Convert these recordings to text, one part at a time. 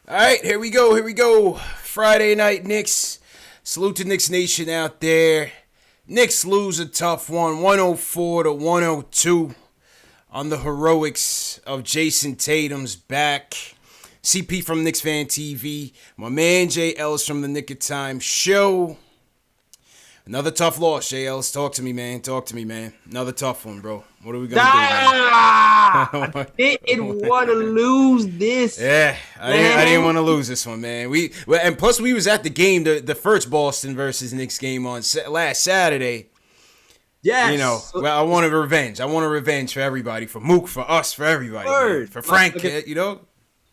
All right, here we go. Here we go. Friday night Knicks. Salute to Knicks Nation out there. Knicks lose a tough one, 104-102 on the heroics of Jason Tatum's back. CP from KnicksFanTV. My man Jay Ellis from the Nick of Time show. Another tough loss, Jay Ellis. Talk to me, man. Talk to me, man. Another tough one, bro. What are we going to do, man? I didn't want to lose this. Yeah, I didn't want to lose this one, man. And plus we was at the game, the first Boston versus Knicks game on last Saturday. Yes. You know, well, I want a revenge. I want a revenge for everybody, for Mook, for us, for everybody, man. For Frank, you know.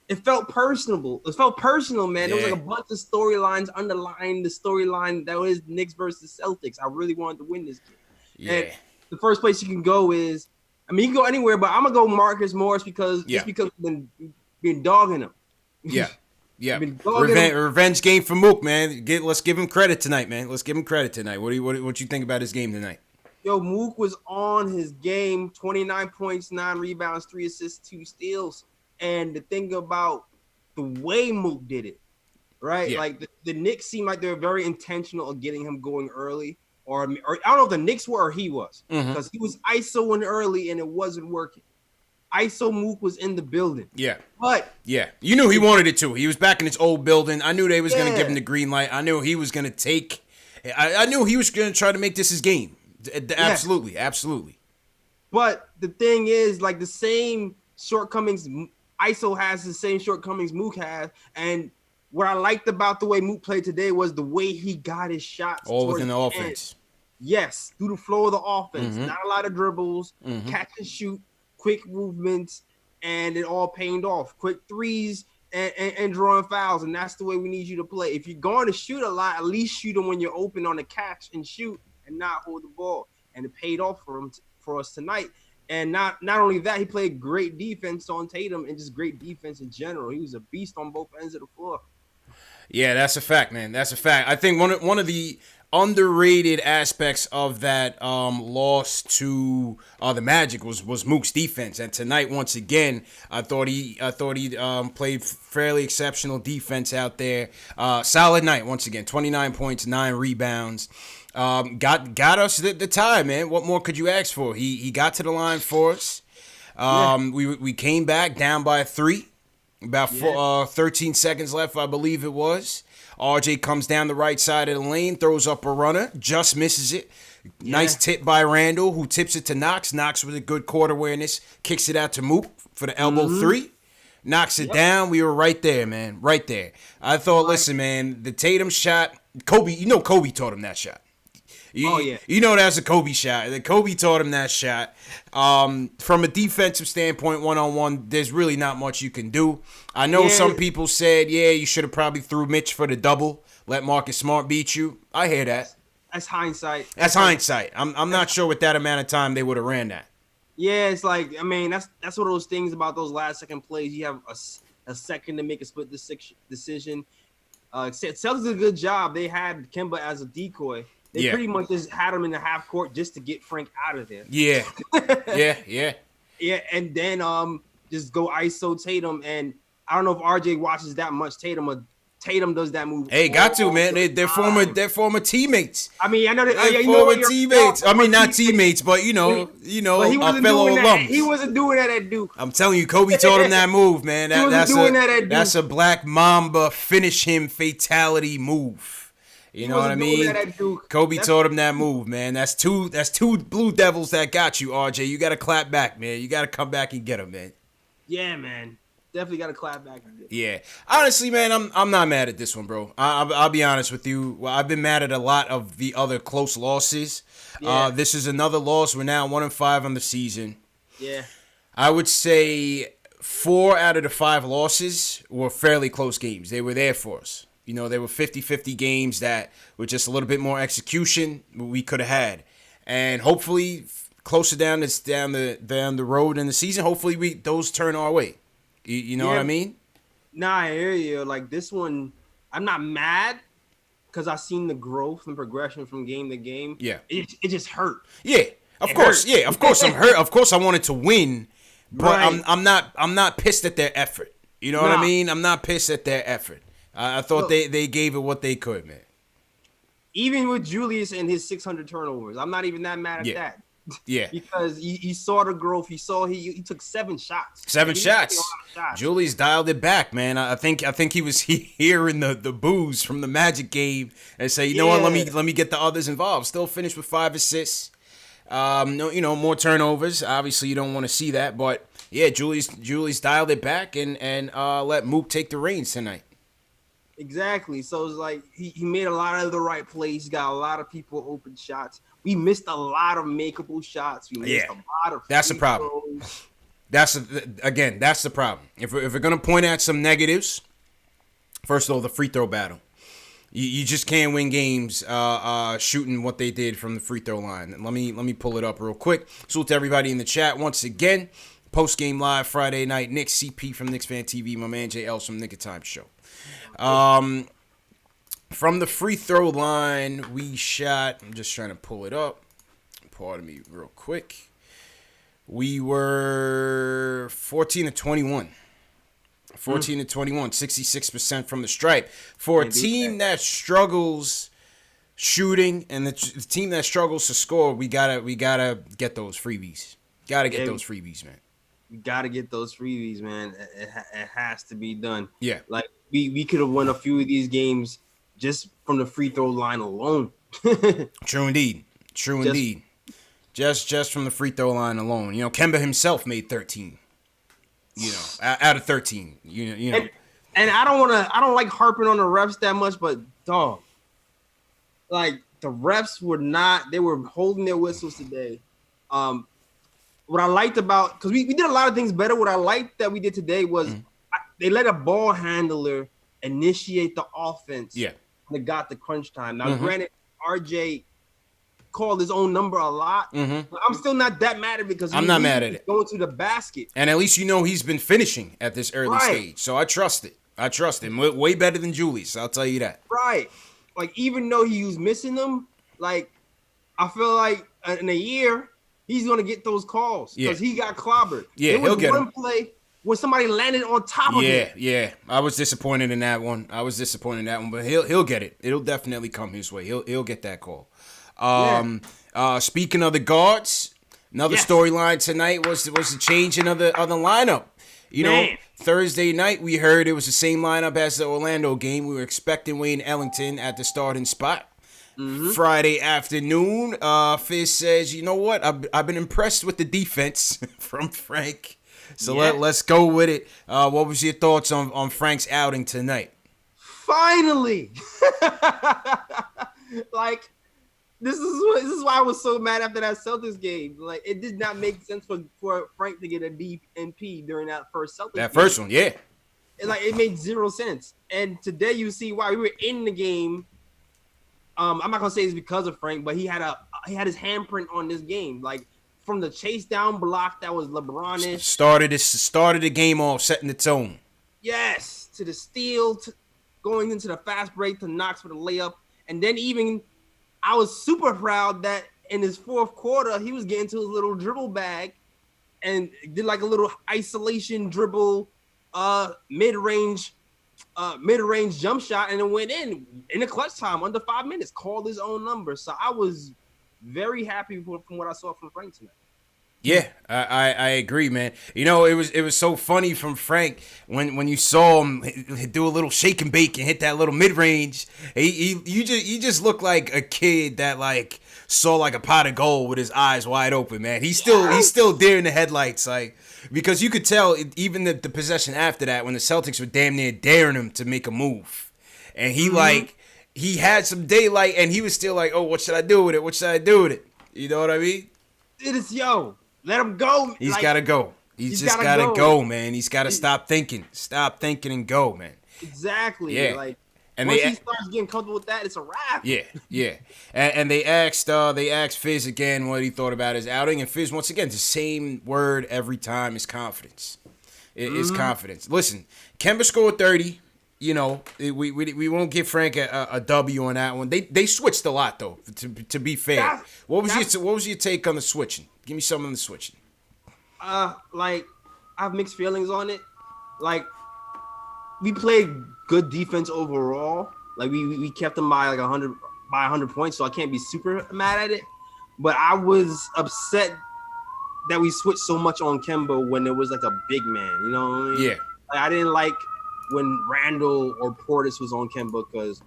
It felt personal. It felt personal, man. Yeah. There was like a bunch of storylines underlying the storyline that was Knicks versus Celtics. I really wanted to win this game. Yeah. And the first place you can go is, I mean, you can go anywhere, but I'm gonna go Marcus Morris because we've been dogging him. Yeah. Revenge game for Mook, man. Let's give him credit tonight, man. Let's give him credit tonight. What you think about his game tonight? Yo, Mook was on his game. 29 points, 9 rebounds, 3 assists, 2 steals. And the thing about the way Mook did it, right? Yeah. Like the Knicks seemed like they were very intentional of getting him going early. Or I don't know if the Knicks were or he was. Because he was ISOing early and it wasn't working. ISO Mook was in the building. Yeah. But yeah, you knew he wanted it too. He was back in his old building. I knew they was going to give him the green light. I knew he was going to take – I knew he was going to try to make this his game. Absolutely, absolutely. But the thing is, like the same shortcomings ISO has, the same shortcomings Mook has. And what I liked about the way Mook played today was the way he got his shots. All within the offense. Yes, through the flow of the offense. Not a lot of dribbles, catch and shoot, quick movements, and it all paid off. Quick threes and drawing fouls, and that's the way we need you to play. If you're going to shoot a lot, at least shoot them when you're open on the catch and shoot and not hold the ball. And it paid off for us tonight. And not only that, he played great defense on Tatum and just great defense in general. He was a beast on both ends of the floor. Yeah, that's a fact, man. That's a fact. I think one of the underrated aspects of that loss to the Magic was Mook's defense. And tonight, once again, I thought he played fairly exceptional defense out there. Solid night once again. 29 points, 9 rebounds. Got us the tie, man. What more could you ask for? He got to the line for us. We came back down by 3. About 13 seconds left, I believe it was. RJ comes down the right side of the lane, throws up a runner, just misses it. Nice tip by Randall, who tips it to Knox. Knox with a good court awareness, kicks it out to Mook for the elbow 3. Knocks it down. We were right there, man. Right there. I thought, listen, man, the Tatum shot, Kobe, Kobe taught him that shot. You know that's a Kobe shot. Kobe taught him that shot. From a defensive standpoint, one-on-one, there's really not much you can do. I know some people said, you should have probably threw Mitch for the double. Let Marcus Smart beat you. I hear that. That's hindsight. That's hindsight. I'm not sure with that amount of time they would have ran that. Yeah, it's like, I mean, that's one of those things about those last second plays. You have a second to make a split decision. Celtics did a good job. They had Kemba as a decoy. They pretty much just had him in the half court just to get Frank out of there. Yeah. Yeah, and then just go ISO Tatum. And I don't know if RJ watches that much Tatum, or Tatum does that move. Hey, got to, man. They're former teammates. I mean, I know that they're former teammates. I mean, not teammates, but you know, a fellow alums. He wasn't doing that at Duke. I'm telling you, Kobe taught him that move, man. That's a Black Mamba finish him fatality move. You know what I mean? Kobe taught him that move, man. That's two Blue Devils that got you, RJ. You got to clap back, man. You got to come back and get them, man. Yeah, man. Definitely got to clap back and get them. Yeah. Honestly, man, I'm not mad at this one, bro. I'll be honest with you. Well, I've been mad at a lot of the other close losses. Yeah. This is another loss. We're now 1-5 on the season. Yeah. I would say 4 out of the 5 losses were fairly close games. They were there for us. You know, they were 50-50 games that with just a little bit more execution we could have had. And hopefully closer down the road in the season, hopefully those turn our way. You know what I mean? Nah, I hear you. Like this one, I'm not mad because I've seen the growth and progression from game to game. Yeah. It just hurt. Yeah, of course. I'm hurt. Of course I wanted to win, but right. I'm not pissed at their effort. You know what I mean? I'm not pissed at their effort. I thought they gave it what they could, man. Even with Julius and his 600 turnovers, I'm not even that mad at that. Yeah. Because you saw the growth. You saw he took 7 shots. 7 shots. Julius dialed it back, man. I think he was hearing the boos from the Magic game and say, you know what, let me get the others involved. Still finished with 5 assists. No, more turnovers. Obviously, you don't want to see that, but yeah, Julius dialed it back and let Mook take the reins tonight. Exactly. So it's like he made a lot of the right plays. He got a lot of people open shots. We missed a lot of makeable shots. We missed a lot of that's the problem. Throws. That's the problem. If we're gonna point at some negatives, first of all, the free throw battle. You just can't win games shooting what they did from the free throw line. Let me pull it up real quick. Salute to everybody in the chat once again. Post game live Friday night. Knicks CP from KnicksFanTV. My man Jay Else from Nick of Time Show. From the free throw line, we shot. I'm just trying to pull it up. Pardon me, real quick. We were 14 to 21. 14 to 21, 66% from the stripe. For a team that struggles shooting and the team that struggles to score, we gotta get those freebies. Gotta get those freebies, man. We gotta get those freebies, man. It has to be done. Yeah, like we could have won a few of these games just from the free throw line alone. True indeed. Just from the free throw line alone. You know, Kemba himself made 13. You know, out of 13. You know. And I don't like harping on the refs that much, but dog, like the refs they were holding their whistles today. What I liked about, because we did a lot of things better. What I liked that we did today was they let a ball handler initiate the offense. Yeah. And it got the crunch time. Now, granted, RJ called his own number a lot. But I'm still not that mad at it because I'm not mad at it. Going to the basket. And at least he's been finishing at this early stage. So I trust it. I trust him. Way better than Julius, I'll tell you that. Right. Like, even though he was missing them, like, I feel like in a year, he's going to get those calls because he got clobbered. Yeah, he'll get one play where somebody landed on top of him. Yeah. I was disappointed in that one. But he'll get it. It'll definitely come his way. He'll get that call. Speaking of the guards, another storyline tonight was the changing of the lineup. You know, Thursday night we heard it was the same lineup as the Orlando game. We were expecting Wayne Ellington at the starting spot. Friday afternoon, Fizz says, you know what? I've been impressed with the defense from Frank. So let's go with it. What was your thoughts on Frank's outing tonight? Finally, like. This is why I was so mad after that Celtics game. Like, it did not make sense for Frank to get a DNP during that first Celtics game. First one, yeah. It made 0 sense. And today you see why. We were in the game. I'm not gonna say it's because of Frank, but he had his handprint on this game. Like, from the chase down block that was LeBron-ish. Started the game off, setting the tone. Yes, to the steal, going into the fast break to Knox for the layup, and then even. I was super proud that in his fourth quarter, he was getting to his little dribble bag and did like a little isolation dribble, mid-range jump shot, and it went in the clutch time under 5 minutes, called his own number. So I was very happy from what I saw from Frank tonight. Yeah, I agree, man. You know, it was so funny from Frank when you saw him do a little shake and bake and hit that little mid range. You just look like a kid that like saw like a pot of gold with his eyes wide open, man. He's still deer in the headlights, like, because you could tell even the possession after that when the Celtics were damn near daring him to make a move, and he had some daylight and he was still like, oh, what should I do with it? What should I do with it? You know what I mean? It is let him go. He's got to go. He's just got to go, man. He's got to stop thinking. Stop thinking and go, man. Exactly. Yeah. Like, and once he starts getting comfortable with that, it's a wrap. Yeah. And they asked Fizz again what he thought about his outing. And Fizz, once again, the same word every time is confidence. It is confidence. Listen, Kemba scored 30. You know, we won't give Frank a W on that one. They switched a lot, though, to be fair. What was your take on the switching? Give me some on the switching. Like, I have mixed feelings on it. Like, we played good defense overall. Like we kept them by like 100 points, so I can't be super mad at it. But I was upset that we switched so much on Kemba when there was like a big man. You know what I mean? Yeah. Like, I didn't like when Randall or Portis was on Kemba because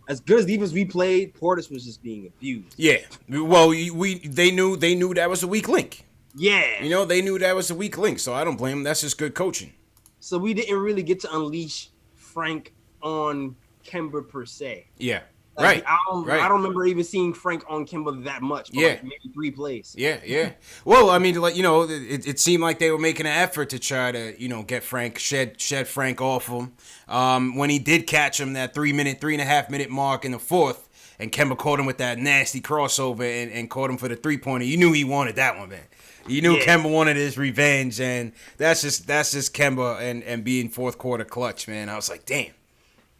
as good as defense we played, Portis was just being abused. Yeah. Well, they knew that was a weak link. Yeah. You know, they knew that was a weak link, so I don't blame them. That's just good coaching. So we didn't really get to unleash Frank on Kemba per se. Yeah. Like, Right. I don't remember even seeing Frank on Kimba that much. But like maybe 3 plays. Yeah. Well, I mean, like, you know, it seemed like they were making an effort to try to, you know, get Frank, shed Frank off him. When he did catch him that 3.5 minute mark in the fourth, and Kemba caught him with that nasty crossover and caught him for the 3-pointer. You knew he wanted that one, man. You knew Kemba wanted his revenge, and that's just Kemba and being fourth quarter clutch, man. I was like, damn.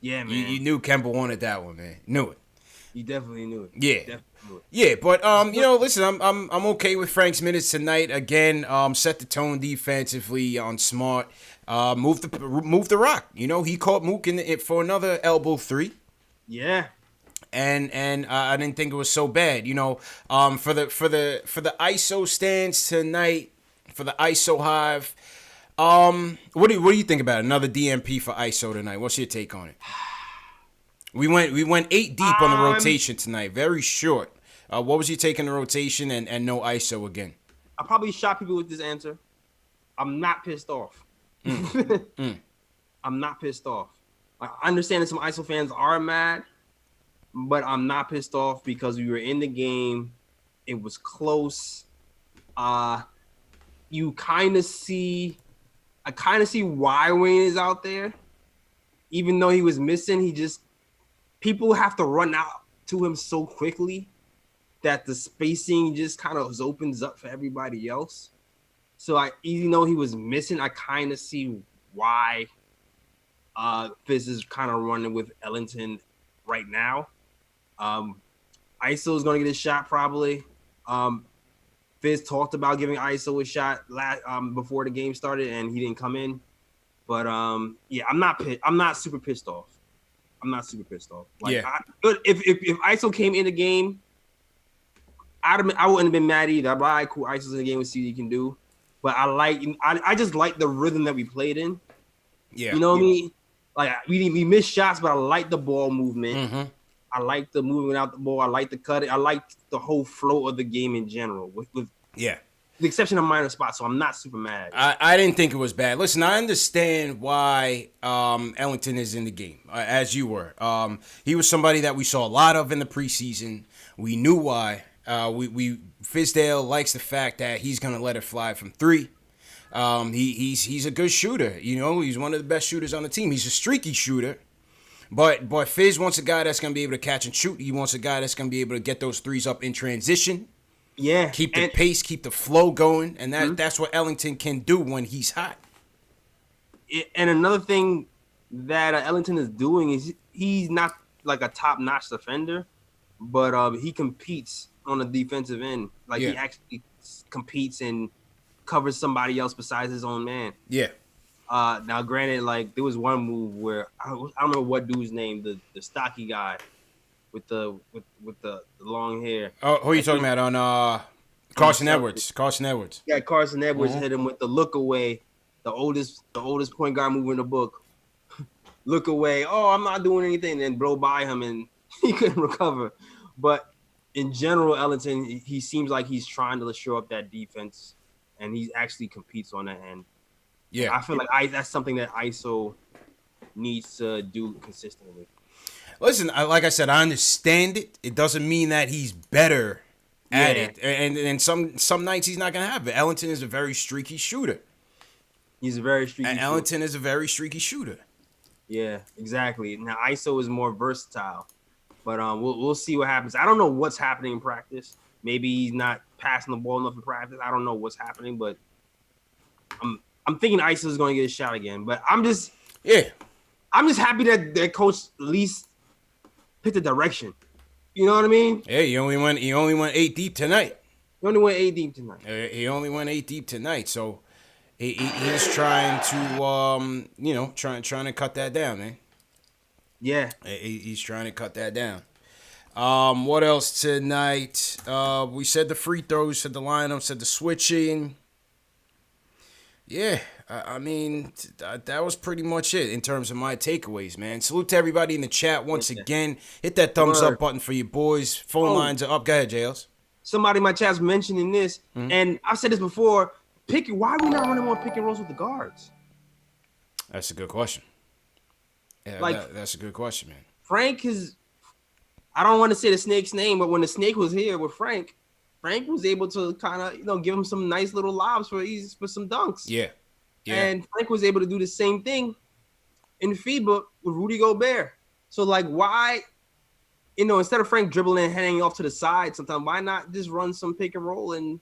Yeah, man. You knew Kemba wanted that one, man. Knew it. You definitely knew it. Yeah. Yeah, but you know, listen, I'm okay with Frank's minutes tonight. Again, set the tone defensively on Smart. Move the rock. You know, he caught Mook for another elbow 3. Yeah. And I didn't think it was so bad. You know, for the ISO stands tonight, for the ISO hive. What do you think about it? Another DMP for ISO tonight? What's your take on it? We went 8 deep on the rotation tonight. Very short. What was your take on the rotation and no ISO again? I probably shot people with this answer. I'm not pissed off. I'm not pissed off. I understand that some ISO fans are mad, but I'm not pissed off because we were in the game. It was close. You kind of see. I kind of see why Wayne is out there. Even though he was missing, people have to run out to him so quickly that the spacing just kind of opens up for everybody else. So even though he was missing, I kind of see why Fizz is kind of running with Ellington right now. ISO is going to get a shot probably. Fizz talked about giving ISO a shot before the game started, and he didn't come in. But I'm not super pissed off. Like, if ISO came in the game, I wouldn't have been mad either. I'd be like, all right, cool. ISO's in the game. We'll see what he can do. But I just like the rhythm that we played in. Yeah, you know what I mean. Like we missed shots, but I like the ball movement. Mm-hmm. I like the moving out the ball. I like the cutting. I like the whole flow of the game in general. With the exception of minor spots, so I'm not super mad. I didn't think it was bad. Listen, I understand why Ellington is in the game, as you were. He was somebody that we saw a lot of in the preseason. We knew why. Fizdale likes the fact that he's gonna let it fly from 3. He's a good shooter. You know, he's one of the best shooters on the team. He's a streaky shooter. But Fizz wants a guy that's going to be able to catch and shoot. He wants a guy that's going to be able to get those threes up in transition. Yeah. Keep the pace, keep the flow going. And that's what Ellington can do when he's hot. And another thing that Ellington is doing is he's not like a top-notch defender, but he competes on the defensive end. Like he actually competes and covers somebody else besides his own man. Yeah. Now, granted, like there was one move where I don't remember what dude's name, the stocky guy with the long hair. Oh, who are you talking about on Carson Edwards? Carson Edwards. Yeah, Carson Edwards hit him with the look away, the oldest point guard move in the book. Look away. Oh, I'm not doing anything. Then blow by him and he couldn't recover. But in general, Ellington, he seems like he's trying to show up that defense, and he actually competes on that end. Yeah, I feel like that's something that ISO needs to do consistently. Listen, like I said, I understand it. It doesn't mean that he's better at it. And some nights he's not gonna have it. Ellington is a very streaky shooter. He's a very streaky. And Ellington is a very streaky shooter. Yeah, exactly. Now ISO is more versatile, but we'll see what happens. I don't know what's happening in practice. Maybe he's not passing the ball enough in practice. I don't know what's happening, but I'm thinking ISO is going to get a shot again, but I'm just happy that coach at least picked the direction. You know what I mean? Yeah, he only went 8 deep tonight. He only went 8 deep tonight. He only went 8 deep tonight. So, He's trying to trying to cut that down, man. Yeah. He's trying to cut that down. What else tonight? We said the free throws, said the lineup, said the switching. Yeah, I mean, that was pretty much it in terms of my takeaways, man. Salute to everybody in the chat once again. Hit that thumbs up button for your boys. Phone lines are up. Go ahead, JLs. Somebody in my chat's mentioning this, and I've said this before. Why are we not running more pick and rolls with the guards? That's a good question. Yeah, that's a good question, man. Frank is, I don't want to say the snake's name, but when the snake was here with Frank was able to kind of, give him some nice little lobs for some dunks. Yeah. And Frank was able to do the same thing in FIBA with Rudy Gobert. So, why, instead of Frank dribbling and heading off to the side sometimes, why not just run some pick and roll and,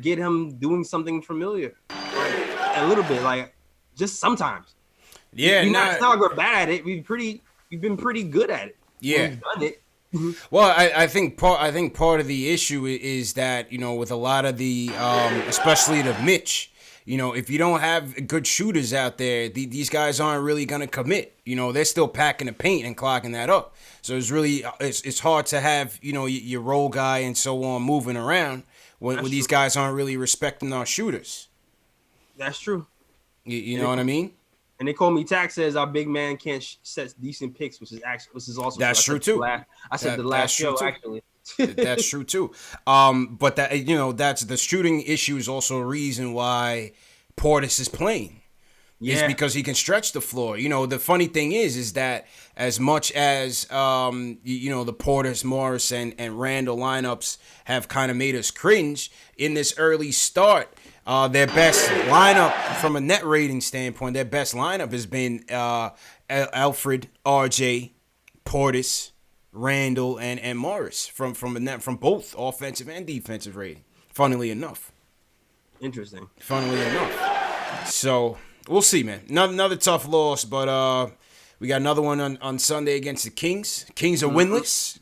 get him doing something familiar? A little bit, just sometimes. Yeah. It's not like we're bad at it. We've been pretty good at it. Yeah. We've done it. Well, I think part of the issue is that, with a lot of the, especially the Mitch, if you don't have good shooters out there, these guys aren't really going to commit. They're still packing the paint and clocking that up. So it's hard to have, your role guy and so on moving around when these guys aren't really respecting our shooters. That's true. You know what I mean? And they call me Tax says our big man can't set decent picks, which is also that's true too. I said the last show actually. That's true too. But that that's the shooting issue is also a reason why Portis is playing. Yeah. It's because he can stretch the floor. The funny thing is that as much as the Portis, Morris, and Randall lineups have kind of made us cringe in this early start. Their best lineup from a net rating standpoint, their best lineup has been Alfred, RJ, Portis, Randall, and Morris from both offensive and defensive rating. Funnily enough. Interesting. Funnily enough. So we'll see, man. Another tough loss, but we got another one on Sunday against the Kings. Kings are winless.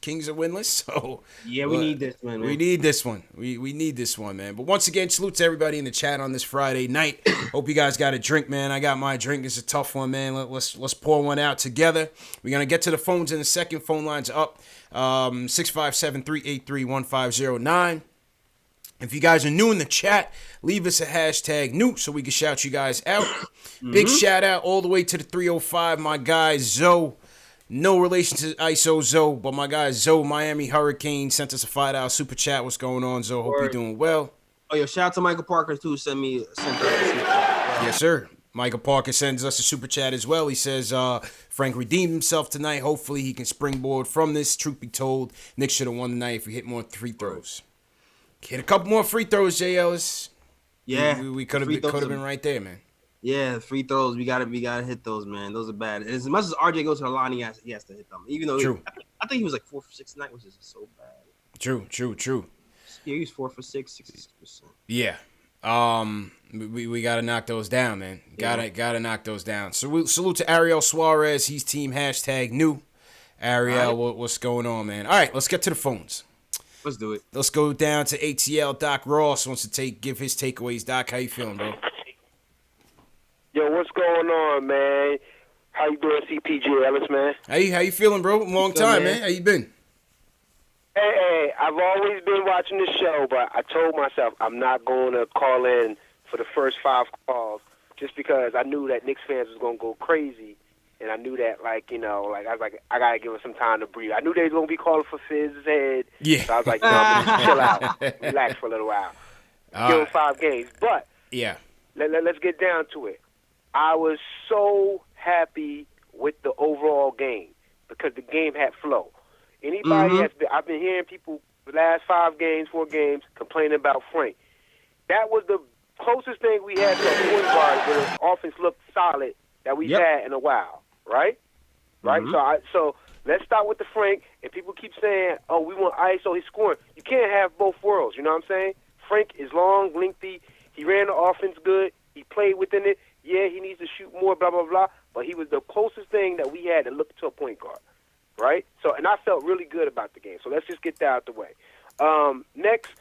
So yeah, we need this one, man. We need this one. We need this one, man. But once again, salute to everybody in the chat on this Friday night. Hope you guys got a drink, man. I got my drink. It's a tough one, man. Let's pour one out together. We're gonna get to the phones in a second. Phone lines up. 657-383-1509. If you guys are new in the chat, leave us a hashtag new so we can shout you guys out. Big shout out all the way to the 305, my guy Zoe. No relation to ISO Zoe, but my guy Zoe, Miami Hurricane, sent us a $5 super chat. What's going on, Zoe? Hope you're doing well. Oh, yo, shout out to Michael Parker, too. Sent us a super chat. Yes, sir. Michael Parker sends us a super chat as well. He says, Frank redeemed himself tonight. Hopefully he can springboard from this. Truth be told, Knicks should have won tonight if we hit more free throws. Hit a couple more free throws, J. Ellis. Yeah, we could have been right there, man. Yeah, free throws. We gotta hit those, man. Those are bad. As much as RJ goes to the line, he has to hit them. Even though I think he was 4 for 6 tonight, which is so bad. True. Yeah, he was 4 for 6, 66%. Yeah. We gotta knock those down, man. Gotta knock those down. So salute to Ariel Suarez. He's team hashtag new. Ariel, what's going on, man? All right, let's get to the phones. Let's do it. Let's go down to ATL. Doc Ross wants to give his takeaways. Doc, how you feeling, bro? Yo, what's going on, man? How you doing, CPG Ellis, man? How you feeling, bro? Long time, man. How you been? Hey, I've always been watching the show, but I told myself I'm not going to call in for the first 5 calls just because I knew that Knicks fans was going to go crazy. And I knew that, I was like, I got to give him some time to breathe. I knew they was going to be calling for Fizz's head. Yeah. So I was like, I'm going to chill out, relax for a little while. Give him 5 games. But yeah, let's get down to it. I was so happy with the overall game because the game had flow. Anybody I've been hearing people the last 4 games complaining about Frank. That was the closest thing we had to a point guard where the offense looked solid that we've had in a while. Right? So let's start with the Frank. And people keep saying, oh, we want ISO, he's scoring. You can't have both worlds, you know what I'm saying? Frank is long, lengthy. He ran the offense good. He played within it. Yeah, he needs to shoot more, blah, blah, blah. But he was the closest thing that we had to look to a point guard, right? So, and I felt really good about the game. So let's just get that out the way. Next,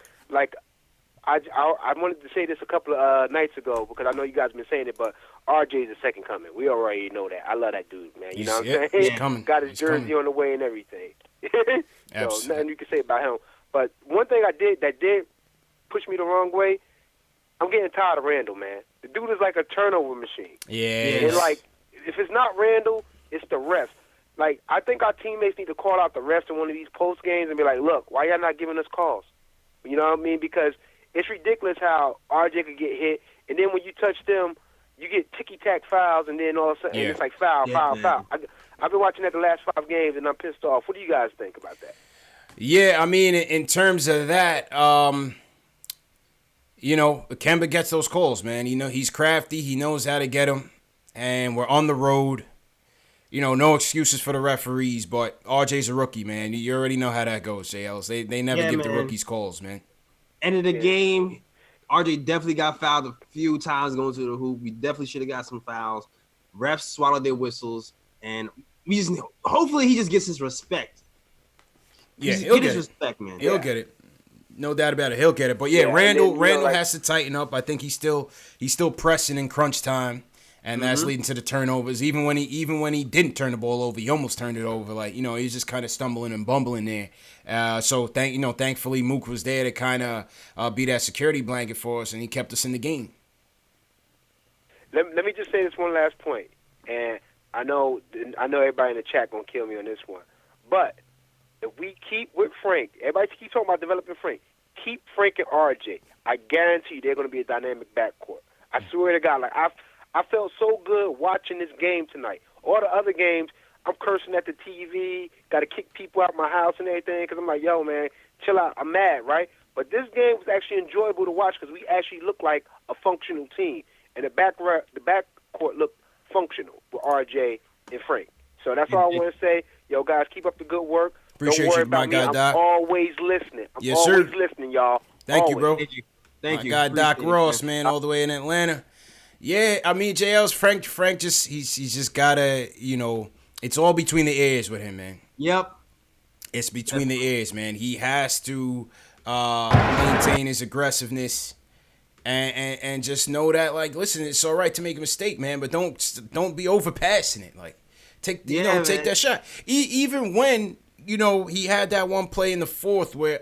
I wanted to say this a couple of nights ago because I know you guys have been saying it, but RJ's the second coming. We already know that. I love that dude, man. You know what I'm saying? He's coming. Got his He's jersey coming. on the way and everything. Absolutely. So nothing you can say about him. But one thing that did push me the wrong way, I'm getting tired of Randall, man. The dude is like a turnover machine. Yeah. And like, if it's not Randall, it's the refs. Like, I think our teammates need to call out the refs in one of these post games and be like, look, why y'all not giving us calls? You know what I mean? Because it's ridiculous how RJ could get hit, and then when you touch them, you get ticky-tack fouls, and then all of a sudden it's like foul. I've been watching that the last 5 games, and I'm pissed off. What do you guys think about that? Yeah, I mean, in terms of that, you know, Kemba gets those calls, man. You know, he's crafty. He knows how to get them, and we're on the road. You know, no excuses for the referees, but RJ's a rookie, man. You already know how that goes, JLs. They never give the rookies calls, man. End of the game, RJ definitely got fouled a few times going to the hoop. We definitely should have got some fouls. Refs swallowed their whistles, and we just hopefully he just gets his respect. Yeah, he'll get his it. Respect, man. He'll get it. No doubt about it. He'll get it. But yeah, Randall has to tighten up. I think he's still pressing in crunch time. And that's leading to the turnovers. Even when he didn't turn the ball over, he almost turned it over. Like, you know, he's just kind of stumbling and bumbling there. So thankfully Mook was there to kind of be that security blanket for us, and he kept us in the game. Let me just say this one last point, and I know everybody in the chat gonna kill me on this one, but if we keep with Frank, everybody keep talking about developing Frank. Keep Frank and RJ. I guarantee you they're gonna be a dynamic backcourt. I swear to God, like I felt so good watching this game tonight. All the other games, I'm cursing at the TV, got to kick people out my house and everything because I'm like, yo, man, chill out. I'm mad, right? But this game was actually enjoyable to watch because we actually looked like a functional team. And the backcourt looked functional with RJ and Frank. So that's all I want to say. Yo, guys, keep up the good work. Appreciate Don't worry you, my about guy, me. Doc. I'm always listening. Yes, sir. Listening, y'all. Thank always. you, bro. Thank you. My guy, Doc Ross, man, all the way in Atlanta. Yeah, I mean, JL's Frank just he's just gotta, you know, it's all between the ears with him, man. Yep. It's between the ears, man. He has to maintain his aggressiveness and just know that, like, listen, it's all right to make a mistake, man, but don't be overpassing it. Like, take that shot. Even when, you know, he had that one play in the fourth where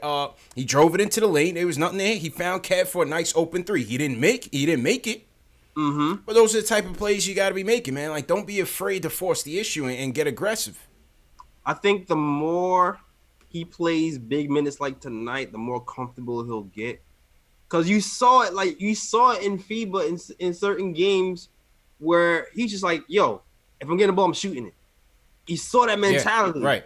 he drove it into the lane. There was nothing there. He found Kev for a nice open three. He didn't make it. Mm-hmm. But those are the type of plays you got to be making, man. Like, don't be afraid to force the issue and get aggressive. I think the more he plays big minutes like tonight, the more comfortable he'll get. Because you saw it in FIBA in certain games where he's just like, yo, if I'm getting the ball, I'm shooting it. He saw that mentality. Yeah, right.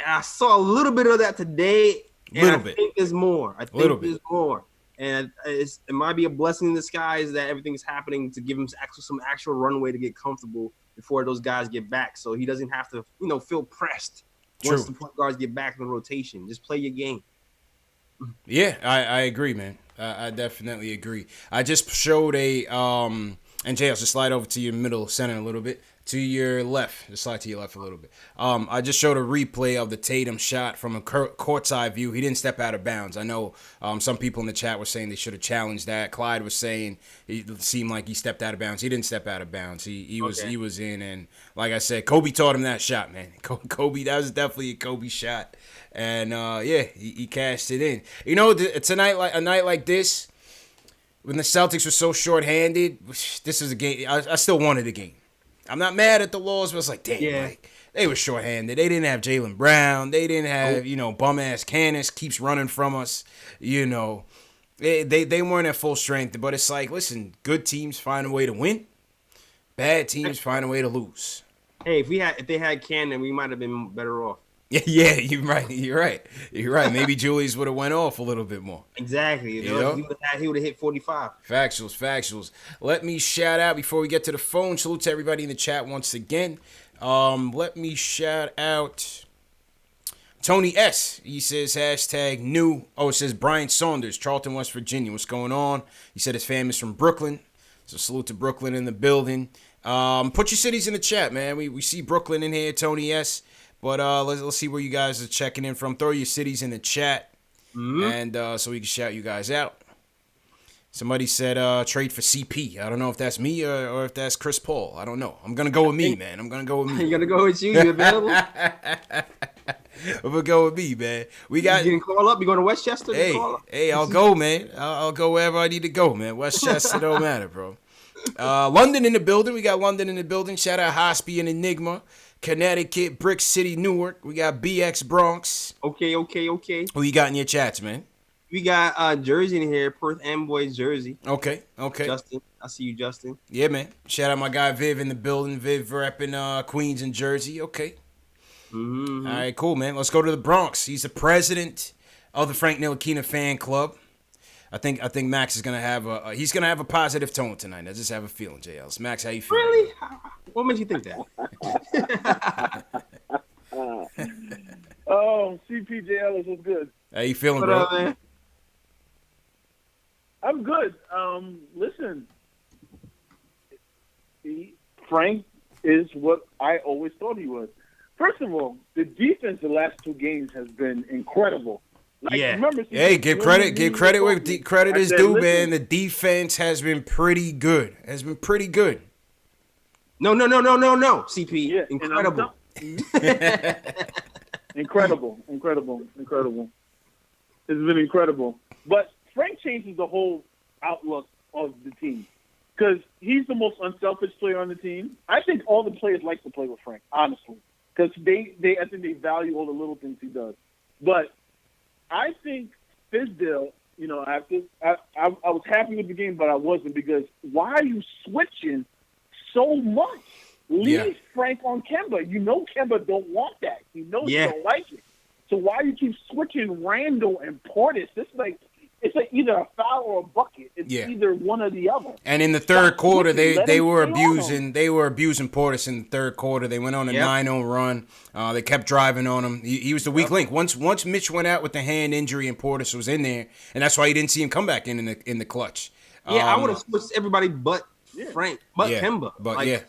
And I saw a little bit of that today. And I think there's more. There's more. And it might be a blessing in disguise that everything's happening to give him some actual runway to get comfortable before those guys get back, so he doesn't have to, you know, feel pressed once the point guards get back in the rotation. Just play your game. Yeah, I agree, man. I definitely agree. I just showed and Jay, I'll just slide over to your middle center a little bit. To your left. Just slide to your left a little bit. I just showed a replay of the Tatum shot from a courtside view. He didn't step out of bounds. I know some people in the chat were saying they should have challenged that. Clyde was saying it seemed like he stepped out of bounds. He didn't step out of bounds. He was in, and like I said, Kobe taught him that shot, man. Kobe, that was definitely a Kobe shot. And he cashed it in. You know, a night like this, when the Celtics were so shorthanded, this is a game. I still wanted the game. I'm not mad at the laws, but it's like, damn, like, they were shorthanded. They didn't have Jaylen Brown. They didn't have, bum-ass Canis keeps running from us. You know, they weren't at full strength. But it's like, listen, good teams find a way to win. Bad teams find a way to lose. Hey, if they had Cannon, we might have been better off. Yeah, you're right. Maybe Julius would have went off a little bit more. Exactly. He would have hit 45. Factuals. Let me shout out before we get to the phone. Salute to everybody in the chat once again. Let me shout out Tony S. He says #new. Oh, it says Brian Saunders, Charlton, West Virginia. What's going on? He said his family's from Brooklyn. So salute to Brooklyn in the building. Put your cities in the chat, man. We see Brooklyn in here, Tony S. But let's see where you guys are checking in from. Throw your cities in the chat, and so we can shout you guys out. Somebody said trade for CP. I don't know if that's me or if that's Chris Paul. I don't know. I'm gonna go with me, man. I'm gonna go with me. You're gonna go with you. You available? I'm gonna go with me, man. We got. You can call up. You going to Westchester? Hey, I'll go, man. I'll go wherever I need to go, man. Westchester don't matter, bro. London in the building. We got London in the building. Shout out Hospie and Enigma. Connecticut, Brick City, Newark. We got BX Bronx. Okay. Who you got in your chats, man? We got Jersey in here. Perth Amboys Jersey. Okay. Justin, I see you, Justin. Yeah, man. Shout out my guy Viv in the building. Viv repping Queens and Jersey. Okay. Mm-hmm. All right, cool, man. Let's go to the Bronx. He's the president of the Frank Ntilikina fan club. I think Max is gonna have a positive tone tonight. I just have a feeling, JLs. Max, how you feeling? Really? What makes you think that? Oh, CPJL is good. How you feeling, What bro? up, man? I'm good. Listen, Frank is what I always thought he was. First of all, the defense the last two games has been incredible. Like, Yeah. remember, Hey, give credit where credit is due, man. The Listen, defense has been pretty good. No. CP, yeah, incredible. Incredible. It's been incredible. But Frank changes the whole outlook of the team because he's the most unselfish player on the team. I think all the players like to play with Frank, honestly, because I think they value all the little things he does. But I think Fizdale, I was happy with the game, but I wasn't because why are you switching so much? Leave Frank on Kemba. You know Kemba don't want that. You know he don't like it. So why you keep switching Randall and Portis? It's like either a foul or a bucket. It's either one or the other. And in the third quarter, they were abusing Portis in the third quarter. They went on a 9-0 run. They kept driving on him. He was the weak link. Once Mitch went out with the hand injury and Portis was in there, and that's why you didn't see him come back in the clutch. Yeah, I would have switched everybody but Frank, Kemba.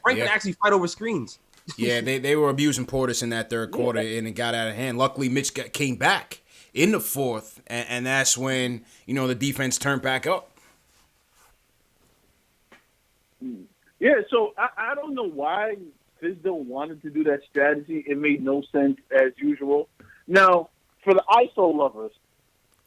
Frank could actually fight over screens. Yeah, they were abusing Portis in that third quarter, and it got out of hand. Luckily, Mitch came back in the fourth, and that's when the defense turned back up. Yeah, so I don't know why Fizdale wanted to do that strategy. It made no sense as usual. Now, for the ISO lovers,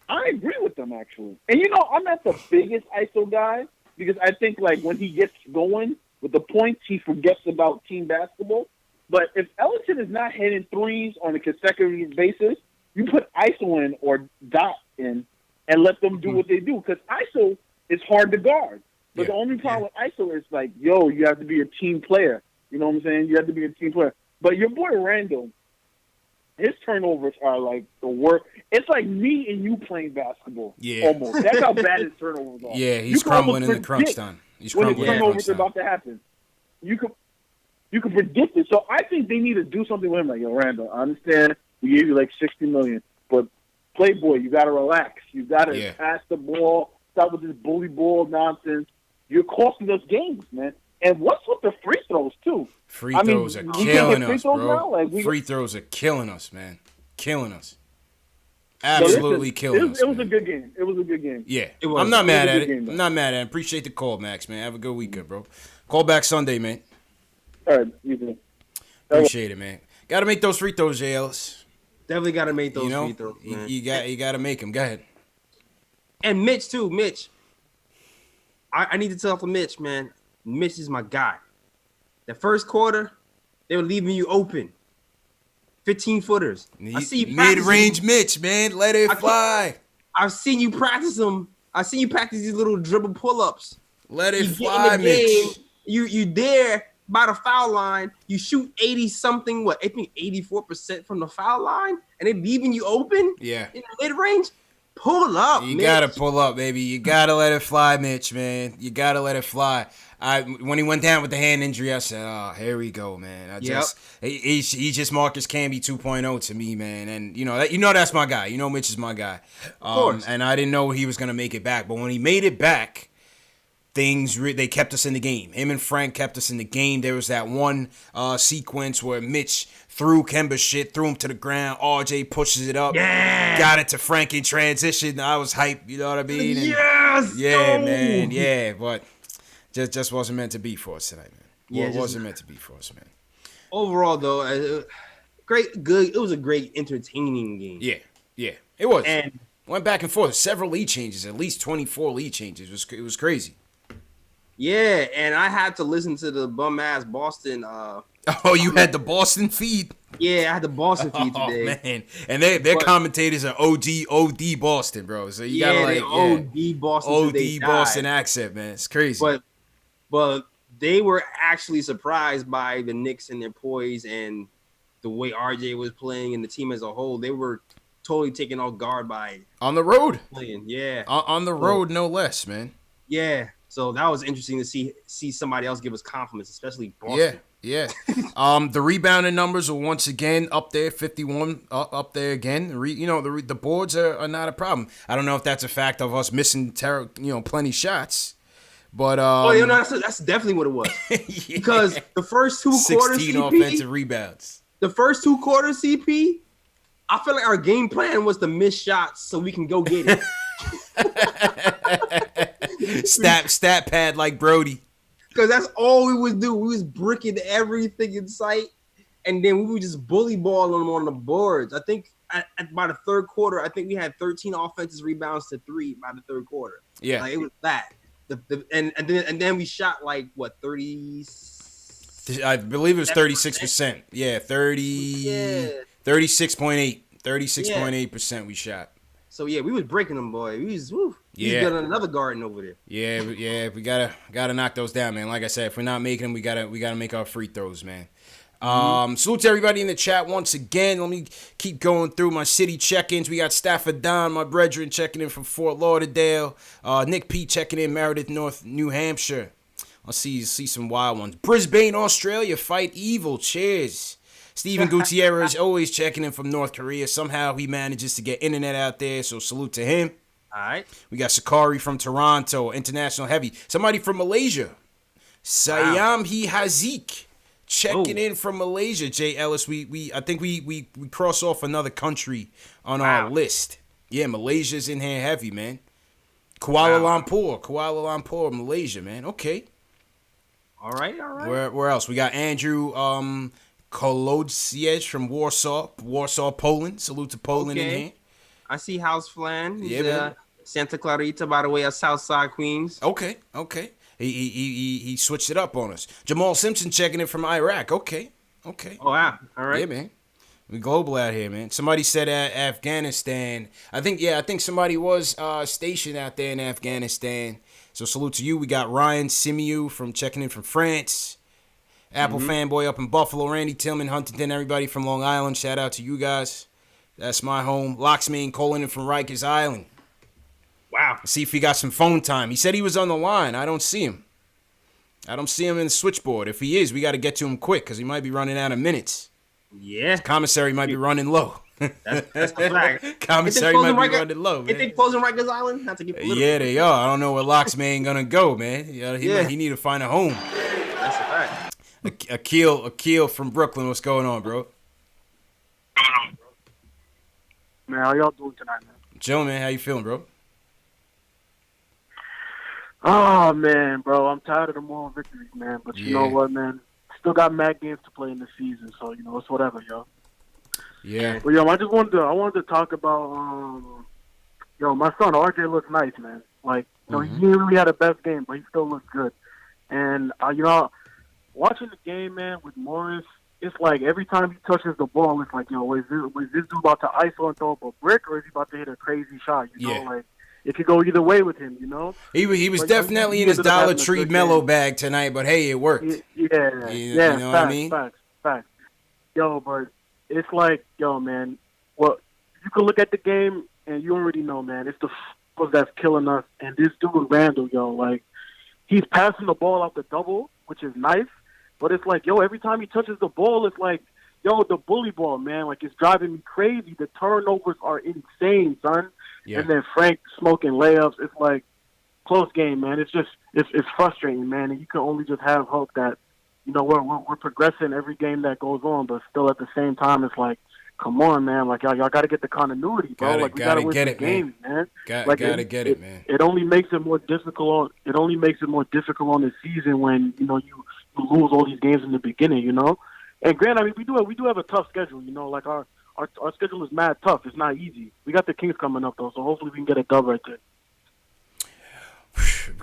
I agree with them actually. And I'm not the biggest ISO guy because I think like when he gets going with the points, he forgets about team basketball. But if Ellington is not hitting threes on a consecutive basis, you put ISO in or dot in and let them do what they do because ISO is hard to guard. But the only problem with ISO is like, you have to be a team player. You know what I'm saying? You have to be a team player. But your boy Randall, his turnovers are like the worst. It's like me and you playing basketball. Yeah. Almost. That's how bad his turnovers are. Yeah, he's crumbling in the crunch time. He's crumbling when the turnovers are about to happen. You can predict it. So I think they need to do something with him. Like, Randall, I understand we gave you like $60 million, but Playboy, you got to relax. You got to pass the ball. Stop with this bully ball nonsense. You're costing us games, man. And what's with the free throws, too? Free throws are killing us, bro. Free throws are killing us, man. Killing us. Absolutely killing us. It was a good game. It was a good game. Yeah. I'm not mad at it. I'm not mad at it. Appreciate the call, Max, man. Have a good weekend, bro. Call back Sunday, man. All right. You too. Appreciate it, man. Got to make those free throws, JLs. Definitely got to make those free throws, man. You got to make them. Go ahead. And Mitch, too. Mitch. I need to tell for Mitch, man. Mitch is my guy. The first quarter, they were leaving you open. 15-footers. I see you mid-range Mitch, man. Let it fly. I've seen you practice them. I've seen you practice these little dribble pull-ups. Let it fly, Mitch. You there by the foul line. You shoot 80-something, I think 84% from the foul line, and they're leaving you open in the mid-range. Pull up, You got to pull up, baby. You got to let it fly, Mitch, man. You got to let it fly. When he went down with the hand injury, I said, oh, here we go, man. He's just Marcus Camby 2.0 to me, man. And, that's my guy. Mitch is my guy. Of course. And I didn't know he was going to make it back. But when he made it back, they kept us in the game. Him and Frank kept us in the game. There was that one sequence where Mitch threw Kemba shit, threw him to the ground. RJ pushes it up, got it to Frank in transition. I was hyped, you know what I mean? And Yeah, man. Yeah, but just wasn't meant to be for us tonight, man. Yeah, It wasn't meant to be for us, man. Overall, though, good. It was a great, entertaining game. Yeah, it was. And went back and forth. Several lead changes, at least 24 lead changes. It was crazy. Yeah, and I had to listen to the bum ass Boston. Oh, you had the Boston feed? Yeah, I had the Boston feed today. Oh man, and their commentators are OD Boston, bro. So you gotta like OD Boston. OD Boston accent, man. It's crazy. But they were actually surprised by the Knicks and their poise and the way RJ was playing and the team as a whole. They were totally taken off guard by it. On the road. Playing, yeah. On the road, no less, man. Yeah. So that was interesting to see somebody else give us compliments, especially Boston. Yeah. The rebounding numbers are once again up there, 51 up there again. The boards are not a problem. I don't know if that's a fact of us missing plenty shots. But that's definitely what it was. Yeah. Because the first 2 quarters, 16 offensive rebounds. The first 2 quarters, CP, I feel like our game plan was to miss shots so we can go get it. Stat pad like Brody. Because that's all we would do. We was bricking everything in sight, and then we would just bully ball them on the boards. I think by the third quarter, I think we had 13 offensive rebounds to 3 by the third quarter. Yeah, like, it was that. And then we shot like what 30. I believe it was 36%. Yeah, 36.8. 36.8% we shot. So yeah, we was breaking them, boy. We was building another garden over there. Yeah, we gotta knock those down, man. Like I said, if we're not making them, we gotta make our free throws, man. Salute to everybody in the chat once again. Let me keep going through my city check-ins. We got Stafford Don, my brethren, checking in from Fort Lauderdale. Nick P checking in Meredith, North New Hampshire. Let's see some wild ones. Brisbane, Australia, fight evil. Cheers. Steven Gutierrez always checking in from North Korea. Somehow he manages to get internet out there, so salute to him. All right. We got Sakari from Toronto, International Heavy. Somebody from Malaysia. Sayamhi Hazik checking in from Malaysia. Jay Ellis, I think we cross off another country on our list. Yeah, Malaysia's in here heavy, man. Kuala Lumpur, Malaysia, man. Okay. All right. Where else? We got Andrew Kolodziej from Warsaw, Poland. Salute to Poland in here. I see House Flan. He's Santa Clarita, by the way, of Southside Queens. Okay. He switched it up on us. Jamal Simpson checking in from Iraq. Okay. Oh, wow. All right. Yeah, man. We global out here, man. Somebody said Afghanistan. I think somebody was stationed out there in Afghanistan. So salute to you. We got Ryan Simiu from checking in from France. Apple fanboy up in Buffalo, Randy Tillman, Huntington, everybody from Long Island. Shout out to you guys. That's my home. Locksman calling in from Rikers Island. Wow. Let's see if he got some phone time. He said he was on the line. I don't see him. I don't see him in the switchboard. If he is, we got to get to him quick because he might be running out of minutes. Yeah. His commissary might be running low. That's the flag. Commissary might be running low, man. If they closing Rikers Island, not to get political. Yeah, they are. I don't know where Locksman gonna go, man. He need to find a home. That's a fact. Akil from Brooklyn. What's going on, bro? Man, how y'all doing tonight, man? Joe, man, how you feeling, bro? Oh, man, bro, I'm tired of the moral victories, man. But you know what, man? Still got mad games to play in the season, so, it's whatever, yo. Yeah. But, I wanted to talk about, my son, RJ looks nice, man. Like, he didn't really had a best game, but he still looks good. And, watching the game, man, with Morris, it's like every time he touches the ball, it's like, is this dude about to ISO and throw up a brick, or is he about to hit a crazy shot? You know, like, it could go either way with him, you know? He was like, definitely in his Dollar Tree mellow bag tonight, but hey, it worked. Yeah, you know what I mean? Facts. Yo, but it's like, man, well, you can look at the game, and you already know, man, it's the that's killing us. And this dude, Randall, like, he's passing the ball out the double, which is nice. But it's like, every time he touches the ball, it's like, the bully ball, man. Like, it's driving me crazy. The turnovers are insane, son. Yeah. And then Frank smoking layups. It's like, close game, man. It's just, it's frustrating, man. And you can only just have hope that, we're progressing every game that goes on. But still at the same time, it's like, come on, man. Like, y'all got to get the continuity, bro. We got to win some games, man. Gotta get it, man. It only makes it more difficult. It only makes it more difficult on the season when you lose all these games in the beginning, And granted, I mean, we do have a tough schedule, Like our schedule is mad tough. It's not easy. We got the Kings coming up though, so hopefully we can get a dub right there.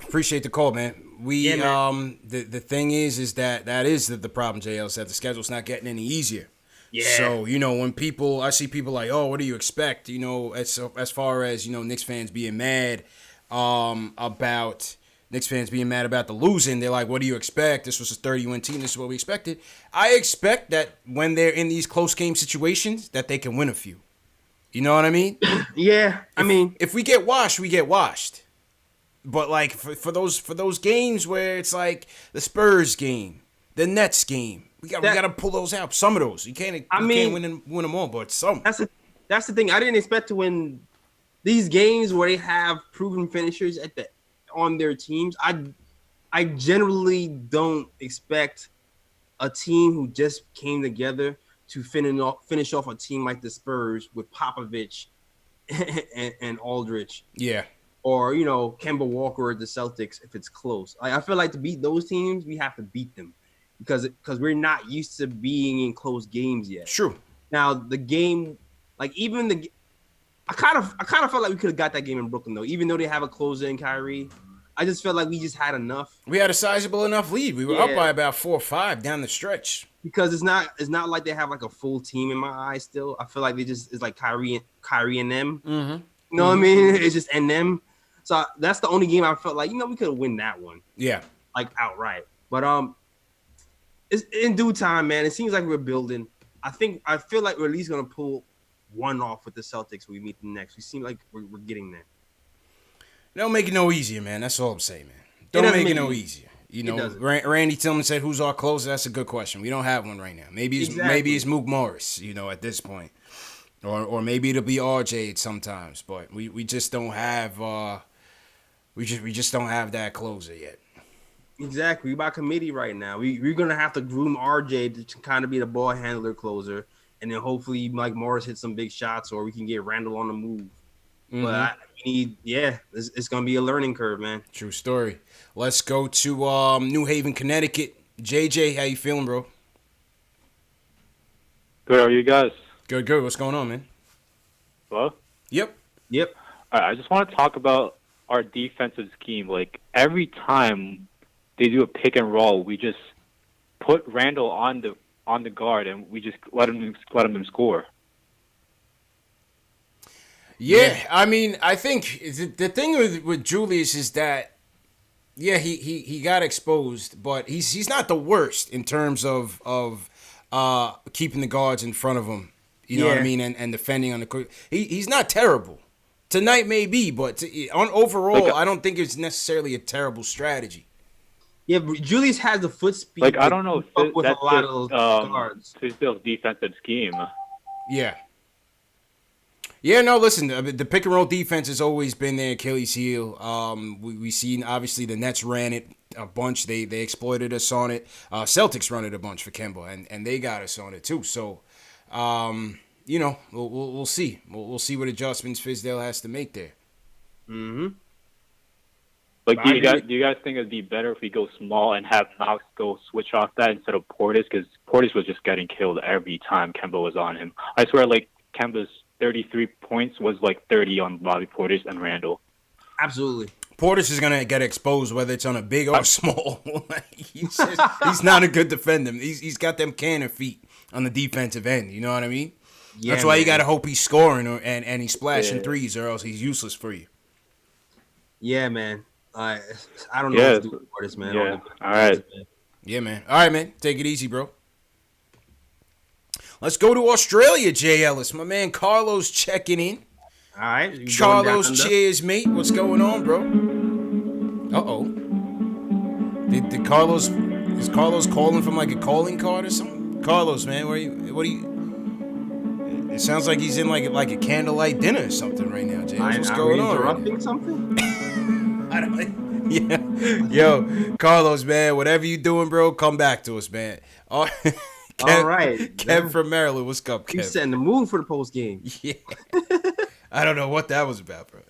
Appreciate the call, man. The thing is that is the problem, JL, is that the schedule's not getting any easier. Yeah. So, when I see people like, oh, what do you expect? As far as, Knicks fans being mad about the losing, they're like, what do you expect? This was a 30-win team. This is what we expected. I expect that when they're in these close game situations, that they can win a few. You know what I mean? Yeah. If we get washed, we get washed. But like for those games where it's like the Spurs game, the Nets game, we got to pull those out. Some of those you can't win them all, but some. That's the thing. I didn't expect to win these games where they have proven finishers on their teams. I generally don't expect a team who just came together to finish off a team like the Spurs with Popovich and Aldridge. Yeah. Or, Kemba Walker or the Celtics if it's close. I feel like to beat those teams, we have to beat them because we're not used to being in close games yet. True. Now, the game, I kind of felt like we could have got that game in Brooklyn, though. Even though they have a closer in Kyrie, I just felt like we just had enough. We had a sizable enough lead. We were up by about 4 or 5 down the stretch. Because it's not like they have like a full team in my eyes still. I feel like it's like Kyrie and them. Mm-hmm. You know what I mean? It's just and them. So that's the only game I felt like, we could have win that one. Yeah. Like outright. But it's in due time, man. It seems like we're building. I feel like we're at least gonna pull one off with the Celtics when we meet them next. We seem like we're getting there. Don't make it no easier, man. That's all I'm saying, man. Don't make it no easier. Randy Tillman said, "Who's our closer?" That's a good question. We don't have one right now. Maybe it's Mook Morris. At this point, or maybe it'll be RJ sometimes. But we just don't have we just don't have that closer yet. Exactly. We by committee right now. We're gonna have to groom RJ to kind of be the ball handler closer, and then hopefully Mike Morris hits some big shots, or we can get Randall on the move. Mm-hmm. But it's gonna be a learning curve, man. True story. Let's go to New Haven, Connecticut. JJ, how you feeling, bro? Good. How are you guys? Good. What's going on, man? Hello? Yep. All right, I just want to talk about our defensive scheme. Like, every time they do a pick and roll, we just put Randall on the guard, and we just let him score. Yeah, I mean, I think the thing with Julius is that, yeah, he got exposed, but he's not the worst in terms of keeping the guards in front of him. You know what I mean, and defending on the court. He's not terrible. Tonight may be, but overall, I don't think it's necessarily a terrible strategy. Yeah, but Julius has the foot speed. I don't know if with that's a lot of those guards. Fizdale's defensive scheme. Yeah. Yeah, no, listen, the pick and roll defense has always been their Achilles heel. We seen, obviously, the Nets ran it a bunch. They exploited us on it. Celtics run it a bunch for Kemba, and they got us on it too. So, we'll see. We'll see what adjustments Fizdale has to make there. Mm-hmm. Do you guys think it'd be better if we go small and have Knox go switch off that instead of Portis? Because Portis was just getting killed every time Kemba was on him. I swear, Kemba's 33 points was 30 on Bobby Portis and Randall. Absolutely. Portis is gonna get exposed whether it's on a big or small. He's not a good defender. He's got them cannon feet on the defensive end. You know what I mean? Yeah, that's why you gotta hope he's scoring and he's splashing threes, or else he's useless for you. Yeah, man. I don't know what to do with Portis, man. Yeah. All right. Yeah, man. All right, man. Take it easy, bro. Let's go to Australia, Jay Ellis. My man Carlos checking in. All right. Carlos, cheers, mate. What's going on, bro? Uh-oh. Did Carlos... Is Carlos calling from a calling card or something? Carlos, man, what are you... It sounds like he's in like a candlelight dinner or something right now, Jay. What's going on? Interrupting something? I don't... Yeah. Yo, Carlos, man, whatever you doing, bro, come back to us, man. All right. Kev from Maryland. What's up, Kev? You setting the mood for the post game. Yeah. I don't know what that was about, bro.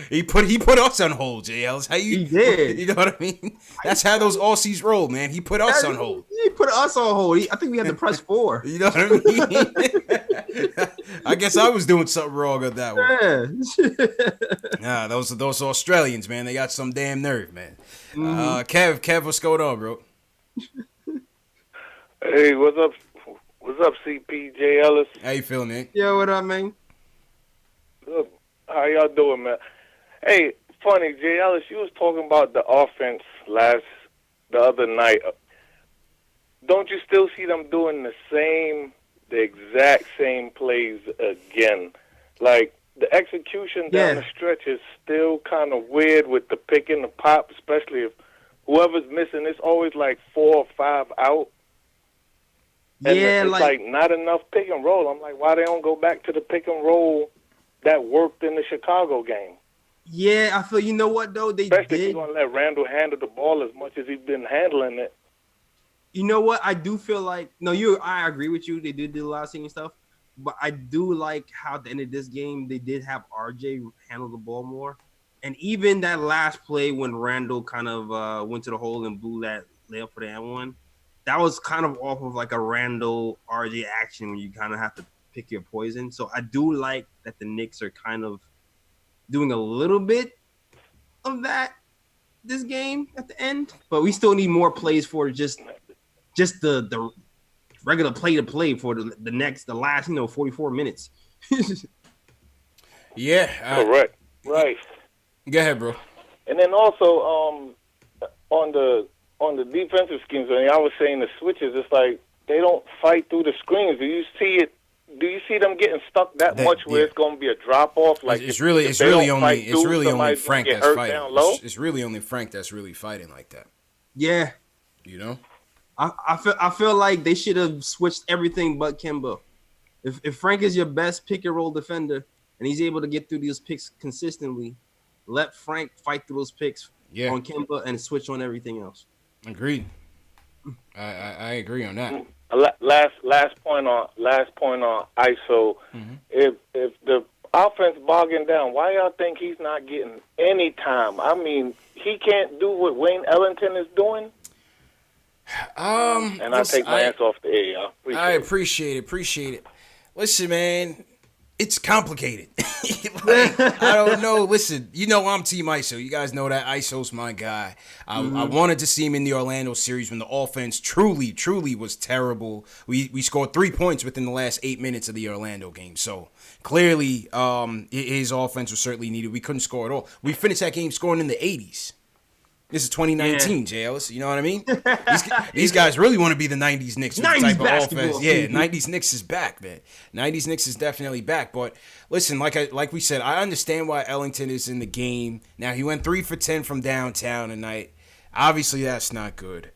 He put us on hold, JLs. How you? He did. You know what I mean? That's how those Aussies roll, man. He put us on hold. He put us on hold. I think we had to press 4. You know what I mean? I guess I was doing something wrong on that one. Yeah. Nah, those Australians, man. They got some damn nerve, man. Kev, what's going on, bro? Hey, what's up? What's up, CPJ Ellis? How you feeling, man? Yo, what up, man? Good. How y'all doing, man? Hey, funny, Jay Ellis, you was talking about the offense the other night. Don't you still see them doing the exact same plays again? Like, the execution down the stretch is still kind of weird with the pick and the pop, especially if whoever's missing, it's always like 4 or 5 out. And it's like not enough pick and roll. I'm like, why they don't go back to the pick and roll that worked in the Chicago game? Yeah, I feel, you know what, though? Especially if you're going to let Randall handle the ball as much as he's been handling it. You know what? I do feel like, I agree with you. They did do a lot of singing stuff. But I do like how at the end of this game, they did have RJ handle the ball more. And even that last play when Randall kind of went to the hole and blew that layup for the N1, that was kind of off of like a Randall RJ action when you kind of have to pick your poison. So I do like that the Knicks are kind of doing a little bit of that this game at the end, but we still need more plays for just the regular play to play for the last 44 minutes. Yeah, correct. Right. Go ahead, bro. And then also on the defensive schemes, when I was saying the switches, it's like they don't fight through the screens. Do you see them getting stuck that much where it's going to be a drop off? Like it's really only Frank that's fighting. It's really only Frank that's really fighting like that. Yeah, you know, I feel like they should have switched everything but Kemba. If Frank is your best pick and roll defender and he's able to get through these picks consistently, let Frank fight through those picks on Kemba and switch on everything else. Agreed. I agree on that. Last point on ISO. Mm-hmm. If the offense bogging down, why y'all think he's not getting any time? I mean, he can't do what Wayne Ellington is doing. And I take my ass off the air, y'all. I appreciate it. Listen, man, it's complicated. I don't know. Listen, I'm Team ISO. You guys know that ISO's my guy. I wanted to see him in the Orlando series when the offense truly, truly was terrible. We scored 3 points within the last 8 minutes of the Orlando game. So clearly, his offense was certainly needed. We couldn't score at all. We finished that game scoring in the 80s. This is 2019, Jay Ellis. You know what I mean? These guys really want to be the 90s Knicks with the type of offense. Yeah, 90s Knicks is back, man. 90s Knicks is definitely back. But listen, like we said, I understand why Ellington is in the game. Now, he went 3 for 10 from downtown tonight. Obviously, that's not good.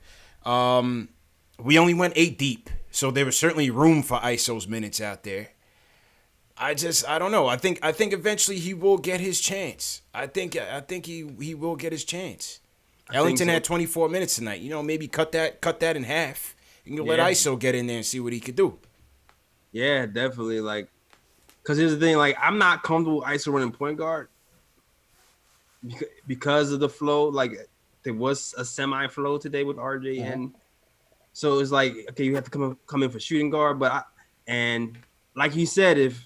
We only went 8 deep, so there was certainly room for ISO's minutes out there. I don't know. I think eventually he will get his chance. I think he will get his chance. Ellington had 24 minutes tonight. Maybe cut that in half. You can let ISO get in there and see what he could do. Yeah, definitely. Because here's the thing. I'm not comfortable with ISO running point guard because of the flow. There was a semi-flow today with RJ, and so it's okay, you have to come in for shooting guard. And like you said, if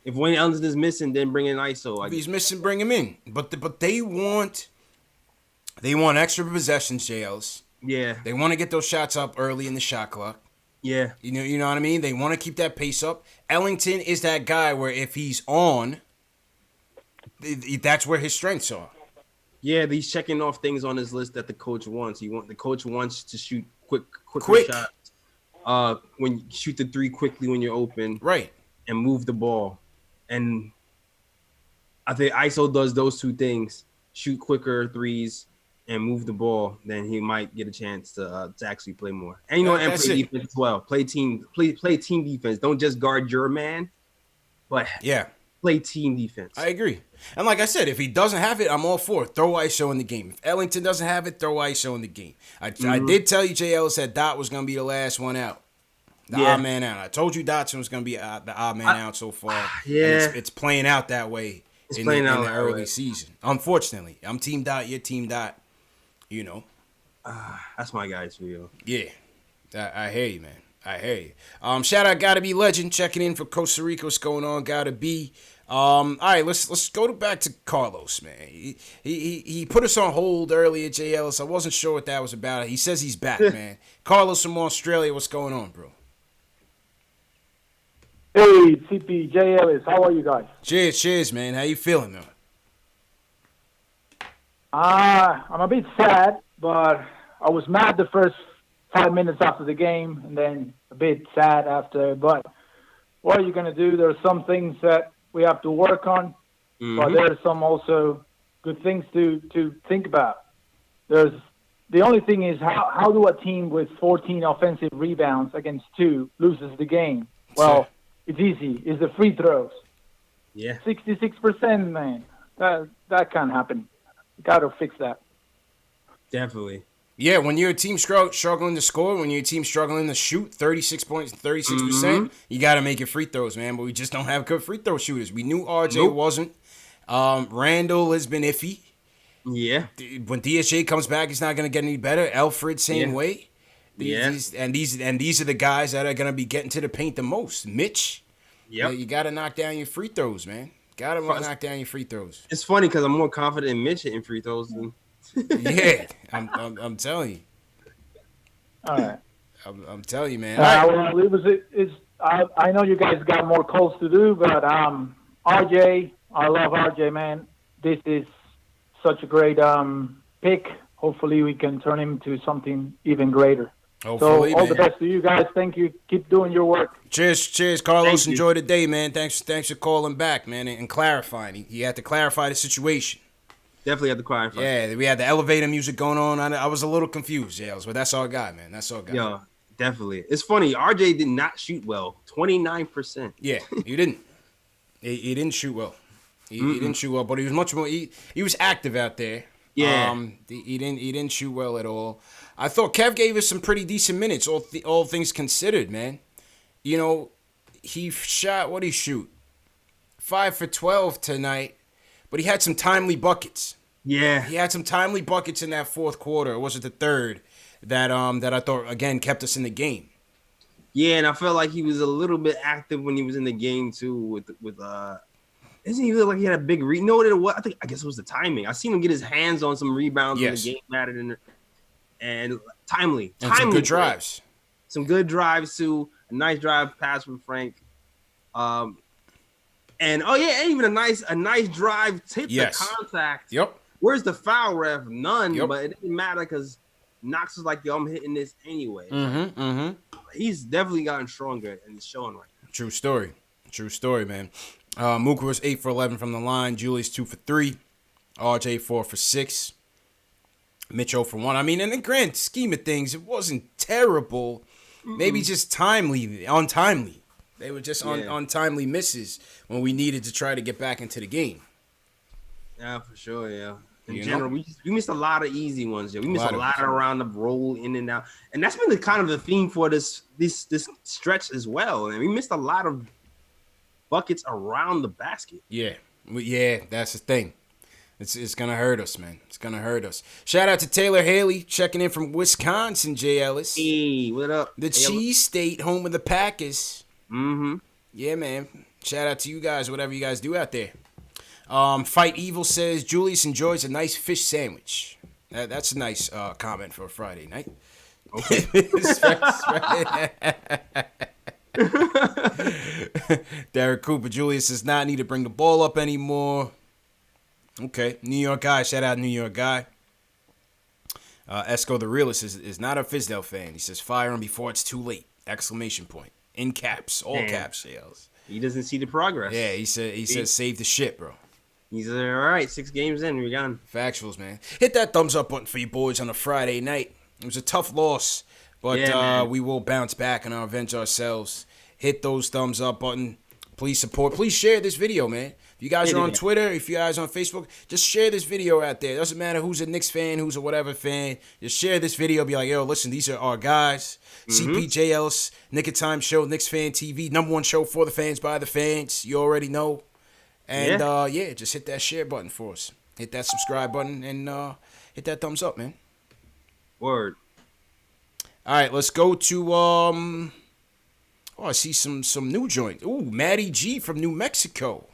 Wayne Ellington is missing, then bring in ISO. If he's missing, bring him in. But they want extra possessions, JLs. Yeah. They want to get those shots up early in the shot clock. Yeah. You know what I mean? They want to keep that pace up. Ellington is that guy where if he's on, that's where his strengths are. Yeah, he's checking off things on his list that the coach wants. The coach wants to shoot quick shots. When you shoot the 3 quickly when you're open. Right. And move the ball. And I think ISO does those 2 things. Shoot quicker threes and move the ball, then he might get a chance to actually play more. And and play defense as well. Play team defense. Don't just guard your man, but play team defense. I agree. And like I said, if he doesn't have it, I'm all for it. Throw ISO in the game. If Ellington doesn't have it, throw ISO in the game. I did tell you Jay Ellis that Dot was going to be the last one out. The odd man out. I told you Dotson was going to be the odd man out so far. Yeah. It's playing out that way in the early season. Unfortunately. I'm Team Dot, you're Team Dot. You know. That's my guy too, yo. Yeah. I hear you, man. I hear you. Shout out Gotta Be Legend checking in for Costa Rica. What's going on? Gotta Be. All right, let's go back to Carlos, man. He put us on hold earlier, Jay Ellis. I wasn't sure what that was about. He says he's back, man. Carlos from Australia, what's going on, bro? Hey, CP, Jay Ellis, how are you guys? Cheers, man. How you feeling, though? I'm a bit sad, but I was mad the first 5 minutes after the game, and then a bit sad after. But what are you going to do? There are some things that we have to work on, but there are some also good things to think about. The only thing is how do a team with 14 offensive rebounds against 2 loses the game? Well, it's easy. It's the free throws. Yeah. 66%, man. That can't happen. You got to fix that. Definitely. Yeah, when you're a team struggling to score, when you're a team struggling to shoot 36 points, 36%, you got to make your free throws, man. But we just don't have good free throw shooters. We knew RJ wasn't. Randall has been iffy. Yeah. When DSJ comes back, he's not going to get any better. Alfred, same way. These are the guys that are going to be getting to the paint the most. Mitch, you got to knock down your free throws, man. Got to knock down your free throws. It's funny because I'm more confident in Mitch hitting free throws than. Yeah, I'm telling you. All right. I'm telling you, man. Well, I know you guys got more calls to do, but RJ, I love RJ, man. This is such a great pick. Hopefully, we can turn him to something even greater. Hopefully, so all the best to you guys. Thank you. Keep doing your work. Cheers, Carlos. Enjoy the day, man. Thanks for calling back, man, and clarifying. He had to clarify the situation. Definitely had to clarify. Yeah, we had the elevator music going on. I was a little confused, but that's all I got, man. That's all I got. Yeah, definitely. It's funny. RJ did not shoot well. 29%. Yeah, he didn't. He didn't shoot well. He didn't shoot well, but he was much more. He was active out there. Yeah. He didn't shoot well at all. I thought Kev gave us some pretty decent minutes, all things considered, man. You know, he shot, what did he shoot? 5 for 12 tonight, but he had some timely buckets. Yeah. He had some timely buckets in that fourth quarter, or was it the third, that I thought, again, kept us in the game. Yeah, and I felt like he was a little bit active when he was in the game, too, with Isn't he look like he had a big read? No, I guess it was the timing. I seen him get his hands on some rebounds when the game mattered, and timely. And some good drives. Some good drives too. A nice drive pass from Frank. And even a nice drive tip the contact. Yep. Where's the foul ref? None. Yep. But it didn't matter because Knox was like, yo, I'm hitting this anyway. He's definitely gotten stronger and it's showing right now. True story, man. Mooka was 8 for 11 from the line. Julius 2 for 3. RJ 4 for 6. Mitch 0 for 1. I mean, in the grand scheme of things, it wasn't terrible. Maybe just untimely. They were just untimely misses when we needed to try to get back into the game. Yeah, for sure, yeah. In general, we missed a lot of easy ones. Yeah. We missed a lot around the roll in and out. And that's been the kind of the theme for this stretch as well. And we missed a lot of buckets around the basket. Yeah, that's the thing. It's gonna hurt us, man. It's gonna hurt us. Shout out to Taylor Haley checking in from Wisconsin. Jay Ellis. Hey, what up? The Cheese State, home of the Packers. Mm-hmm. Yeah, man. Shout out to you guys, whatever you guys do out there. Fight Evil says Julius enjoys a nice fish sandwich. That's a nice comment for a Friday night. Okay. Derek Cooper, Julius does not need to bring the ball up anymore. Okay, New York guy, shout out New York guy. Esco the Realist is not a Fizdale fan. He says fire him before it's too late! Exclamation point. In caps, all caps, sales. He doesn't see the progress. Yeah, he says save the shit, bro. He's all right. 6 games in, we're done. Factuals, man. Hit that thumbs up button for you boys on a Friday night. It was a tough loss, but we will bounce back and avenge ourselves. Hit those thumbs up button. Please support. Please share this video, man. If you guys are on Twitter, if you guys are on Facebook, just share this video out there. It doesn't matter who's a Knicks fan, who's a whatever fan. Just share this video. Be like, yo, listen, these are our guys. CPJ Ellis, Nick of Time Show, KnicksFanTV, #1 show for the fans, by the fans. You already know. And, just hit that share button for us. Hit that subscribe button and hit that thumbs up, man. Word. All right, let's go to I see some new joint. Ooh, Matty G from New Mexico.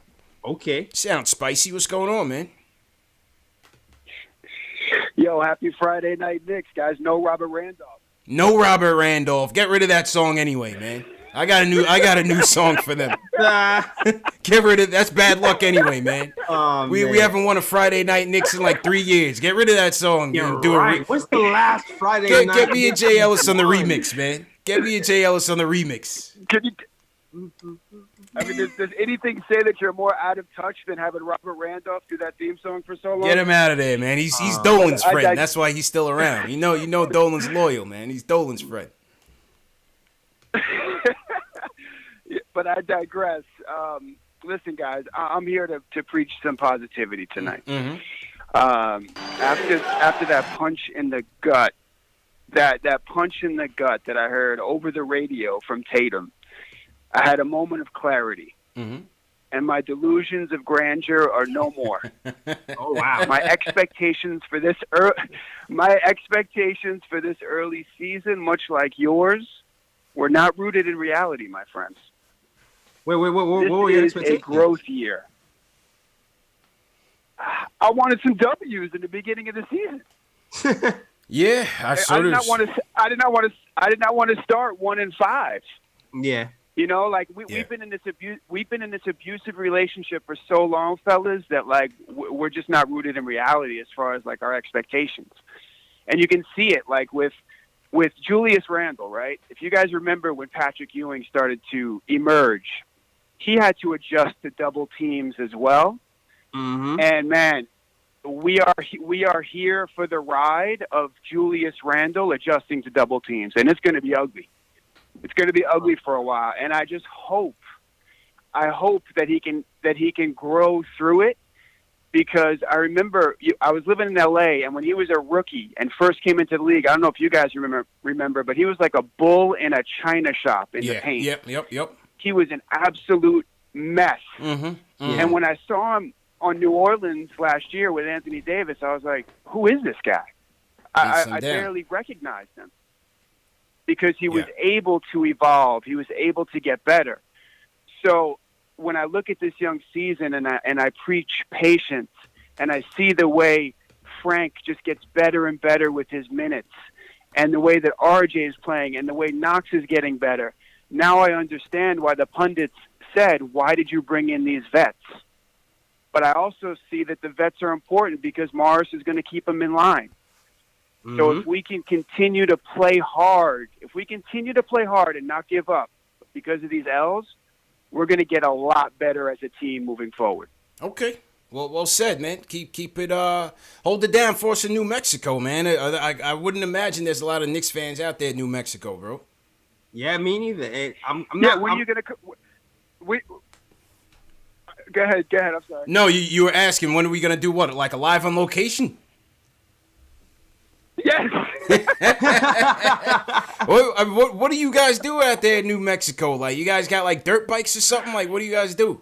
Okay. Sounds spicy. What's going on, man? Yo, happy Friday night, Knicks, guys. No Robert Randolph. No Robert Randolph. Get rid of that song anyway, man. I got a new song for them. Get rid of that's bad luck anyway, man. We haven't won a Friday night Knicks in like 3 years. Get rid of that song. You're right. What's the last Friday night? Get me and Jay Ellis on the remix, man. Get me and Jay Ellis on the remix. Can you? I mean, does anything say that you're more out of touch than having Robert Randolph do that theme song for so long? Get him out of there, man. He's Dolan's friend. That's why he's still around. You know Dolan's loyal, man. He's Dolan's friend. But I digress. Listen, guys, I'm here to preach some positivity tonight. After that punch in the gut, that punch in the gut that I heard over the radio from Tatum, I had a moment of clarity, and my delusions of grandeur are no more. Oh wow! My expectations for this early season, much like yours, were not rooted in reality, my friends. Wait, what were your expectations? This is a growth year. I wanted some W's in the beginning of the season. Yeah, I did not want to start 1-5. Yeah. You know, like we've been in this abusive relationship for so long, fellas, that like we're just not rooted in reality as far as like our expectations. And you can see it like with Julius Randle, right? If you guys remember when Patrick Ewing started to emerge, he had to adjust to double teams as well. And man, we are here for the ride of Julius Randle adjusting to double teams, and it's going to be ugly. It's going to be ugly for a while, and I just hope that he can grow through it, because I remember I was living in L.A. and when he was a rookie and first came into the league, I don't know if you guys remember, but he was like a bull in a china shop in the paint. Yep. He was an absolute mess. And when I saw him on New Orleans last year with Anthony Davis, I was like, who is this guy? I barely recognized him because he was able to evolve. He was able to get better. So when I look at this young season and I preach patience and I see the way Frank just gets better and better with his minutes and the way that RJ is playing and the way Knox is getting better, now I understand why the pundits said, why did you bring in these vets? But I also see that the vets are important because Morris is going to keep them in line. So if we can continue to play hard, and not give up because of these L's, we're going to get a lot better as a team moving forward. Okay. Well said, man. Keep it, hold it down for us in New Mexico, man. I wouldn't imagine there's a lot of Knicks fans out there in New Mexico, bro. Yeah, me neither. And Go ahead. I'm sorry. No, you were asking when are we gonna do what? Like a live on location? Yes. What do you guys do out there in New Mexico? Like you guys got like dirt bikes or something? Like what do you guys do?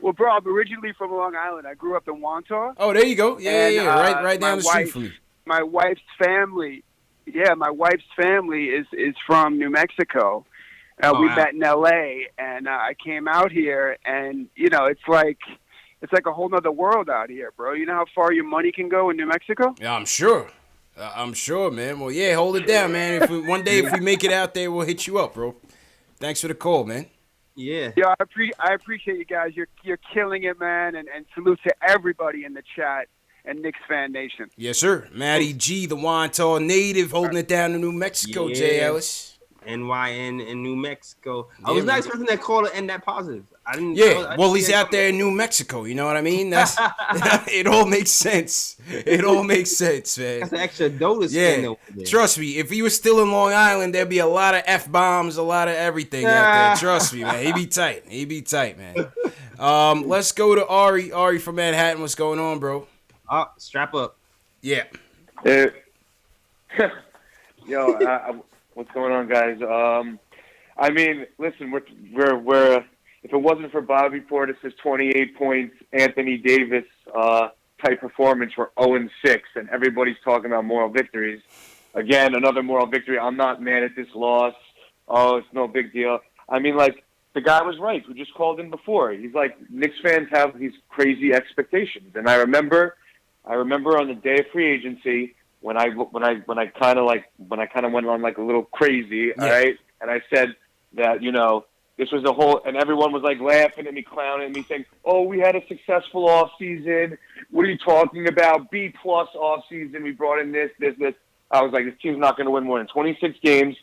Well, bro, I'm originally from Long Island. I grew up in Wantagh. Oh, there you go. Yeah. Right down the street from you. My wife's family. Yeah, my wife's family is from New Mexico. We met in L.A. and I came out here, and it's like a whole nother world out here, bro. You know how far your money can go in New Mexico? Yeah, I'm sure. Man. Well, yeah, hold it down, man. One day if we make it out there, we'll hit you up, bro. Thanks for the call, man. Yeah. Yeah, I appreciate you guys. You're killing it, man, and salute to everybody in the chat and Knicks Fan Nation. Yes, sir. Matty G, the Wantagh native, holding it down in New Mexico, Jay Ellis. NYN in New Mexico. I was not expecting that call to end that positive. I didn't. Yeah, well, he's out there in New Mexico. You know what I mean? That's it. All makes sense. It all makes sense, man. That's an extra dough to spend over there. Trust me. If he was still in Long Island, there'd be a lot of F-bombs, a lot of everything out there. Trust me, man. He'd be tight. He'd be tight, man. Let's go to Ari. Ari from Manhattan. What's going on, bro? Strap up. Yeah. Yo, what's going on, guys? I mean, listen, we're if it wasn't for Bobby Portis's 28 points, Anthony Davis type performance, we're 0-6, and everybody's talking about moral victories. Again, another moral victory. I'm not mad at this loss. Oh, it's no big deal. I mean, like, the guy was right. We just called him before. He's like, Knicks fans have these crazy expectations, and I remember on the day of free agency when I kind of went on like a little crazy, all right, and I said that this was the whole, and everyone was like laughing at me, clowning at me, saying, "Oh, we had a successful off season. What are you talking about? B+ off season. We brought in this." I was like, this team's not going to win more than 26 games.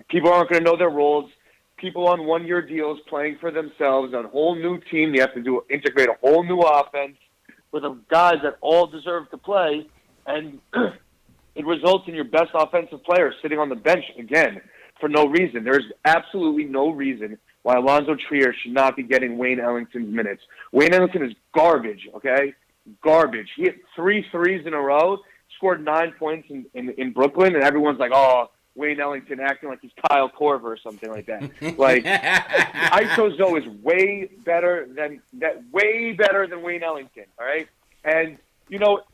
People aren't going to know their roles. People on 1-year deals playing for themselves on a whole new team. They have to integrate a whole new offense with guys that all deserve to play, and it results in your best offensive player sitting on the bench again for no reason. There's absolutely no reason why Alonzo Trier should not be getting Wayne Ellington's minutes. Wayne Ellington is garbage, okay? Garbage. He hit 3 threes in a row, scored 9 points in Brooklyn, and everyone's like, oh, Wayne Ellington acting like he's Kyle Korver or something like that. Like, Iso Zoe is way better than Wayne Ellington, all right? And,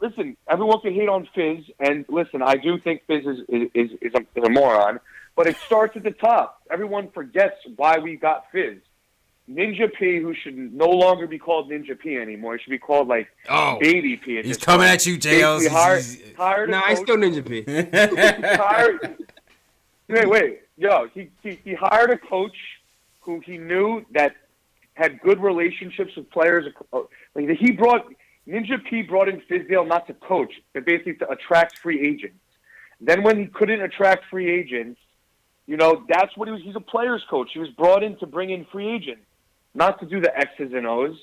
listen, everyone can hate on Fizz, and listen, I do think Fizz is a moron, but it starts at the top. Everyone forgets why we got Fizz. Ninja P, who should no longer be called Ninja P anymore, he should be called Baby P. He's coming at you, JLs. Hired I still Ninja P. Wait. Yo, he hired a coach who he knew that had good relationships with players. Ninja P brought in Fizdale not to coach, but basically to attract free agents. Then when he couldn't attract free agents, that's what he was. He's a player's coach. He was brought in to bring in free agents, not to do the X's and O's.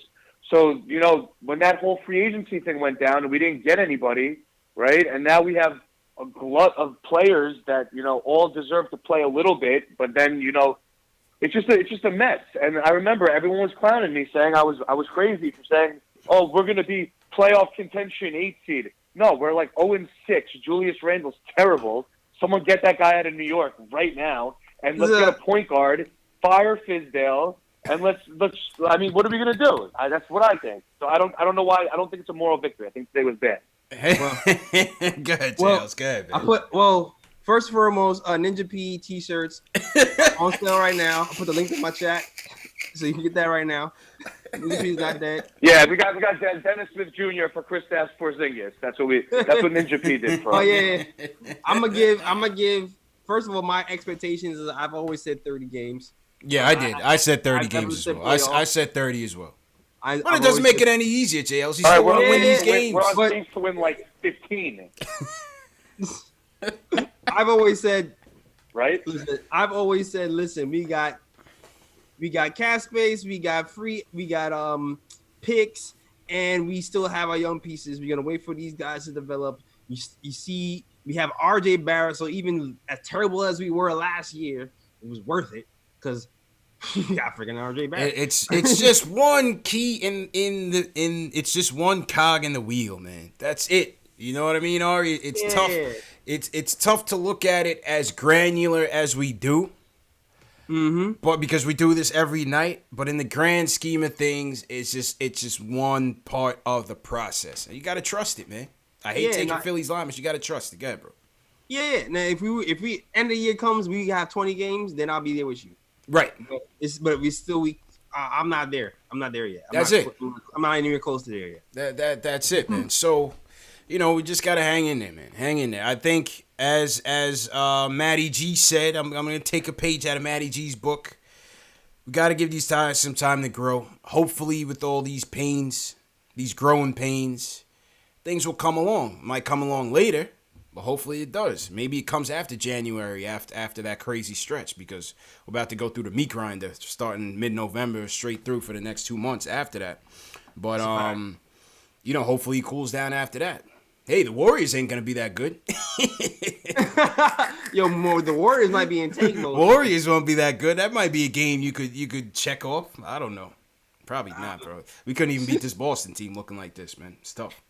So, when that whole free agency thing went down and we didn't get anybody, right? And now we have a glut of players that, all deserve to play a little bit, but then, it's just a mess. And I remember everyone was clowning me, saying I was crazy for saying, oh, we're going to be playoff contention 8 seed. No, we're like 0-6. Julius Randle's terrible. Someone get that guy out of New York right now, and let's get a point guard, fire Fizdale, and let's. I mean, what are we gonna do? That's what I think. So I don't know why. I don't think it's a moral victory. I think today was bad. Go ahead, Jails. Go ahead, man. First and foremost, Ninja P t-shirts on sale right now. I'll put the link in my chat so you can get that right now. Ninja P's not dead. Yeah, we got Dennis Smith Jr. for Kristaps Porzingis. That's what Ninja P did for us. Oh yeah. I'm gonna give. First of all, my expectations is I've always said 30 games. Yeah, I did. I said 30 games as well. I said 30 as well. But it doesn't make it any easier, JLs. You still want to win these games. We're on pace to win 15. I've always said, right? Listen, I've always said, listen, we got cap space, we got picks, and we still have our young pieces. We're gonna wait for these guys to develop. You see, we have RJ Barrett, so even as terrible as we were last year, it was worth it because we got freaking RJ Barrett. It's just one key it's just one cog in the wheel, man. That's it. You know what I mean, Ari? It's tough. It's tough to look at it as granular as we do. Mm-hmm. But because we do this every night, but in the grand scheme of things, it's just one part of the process. You got to trust it, man. I hate taking Philly's line, but you got to trust it. Go ahead, bro. Yeah. Now, if we end of the year comes, we have 20 games, then I'll be there with you. Right. But I'm not there. I'm not there yet. I'm not even close to there yet. That's it, man. So, we just got to hang in there, man. Hang in there. I think as Matty G said, I'm going to take a page out of Matty G's book. We got to give these guys some time to grow. Hopefully with all these pains, these growing pains, things will come along. Might come along later, But hopefully it does. Maybe it comes after January, after that crazy stretch, because we're about to go through the meat grinder starting mid-November straight through for the next 2 months after that. But, hopefully he cools down after that. Hey, the Warriors ain't going to be that good. The Warriors might be in tank mode. Warriors won't be that good. That might be a game you could check off. I don't know. Probably not, bro. We couldn't even beat this Boston team looking like this, man. It's tough.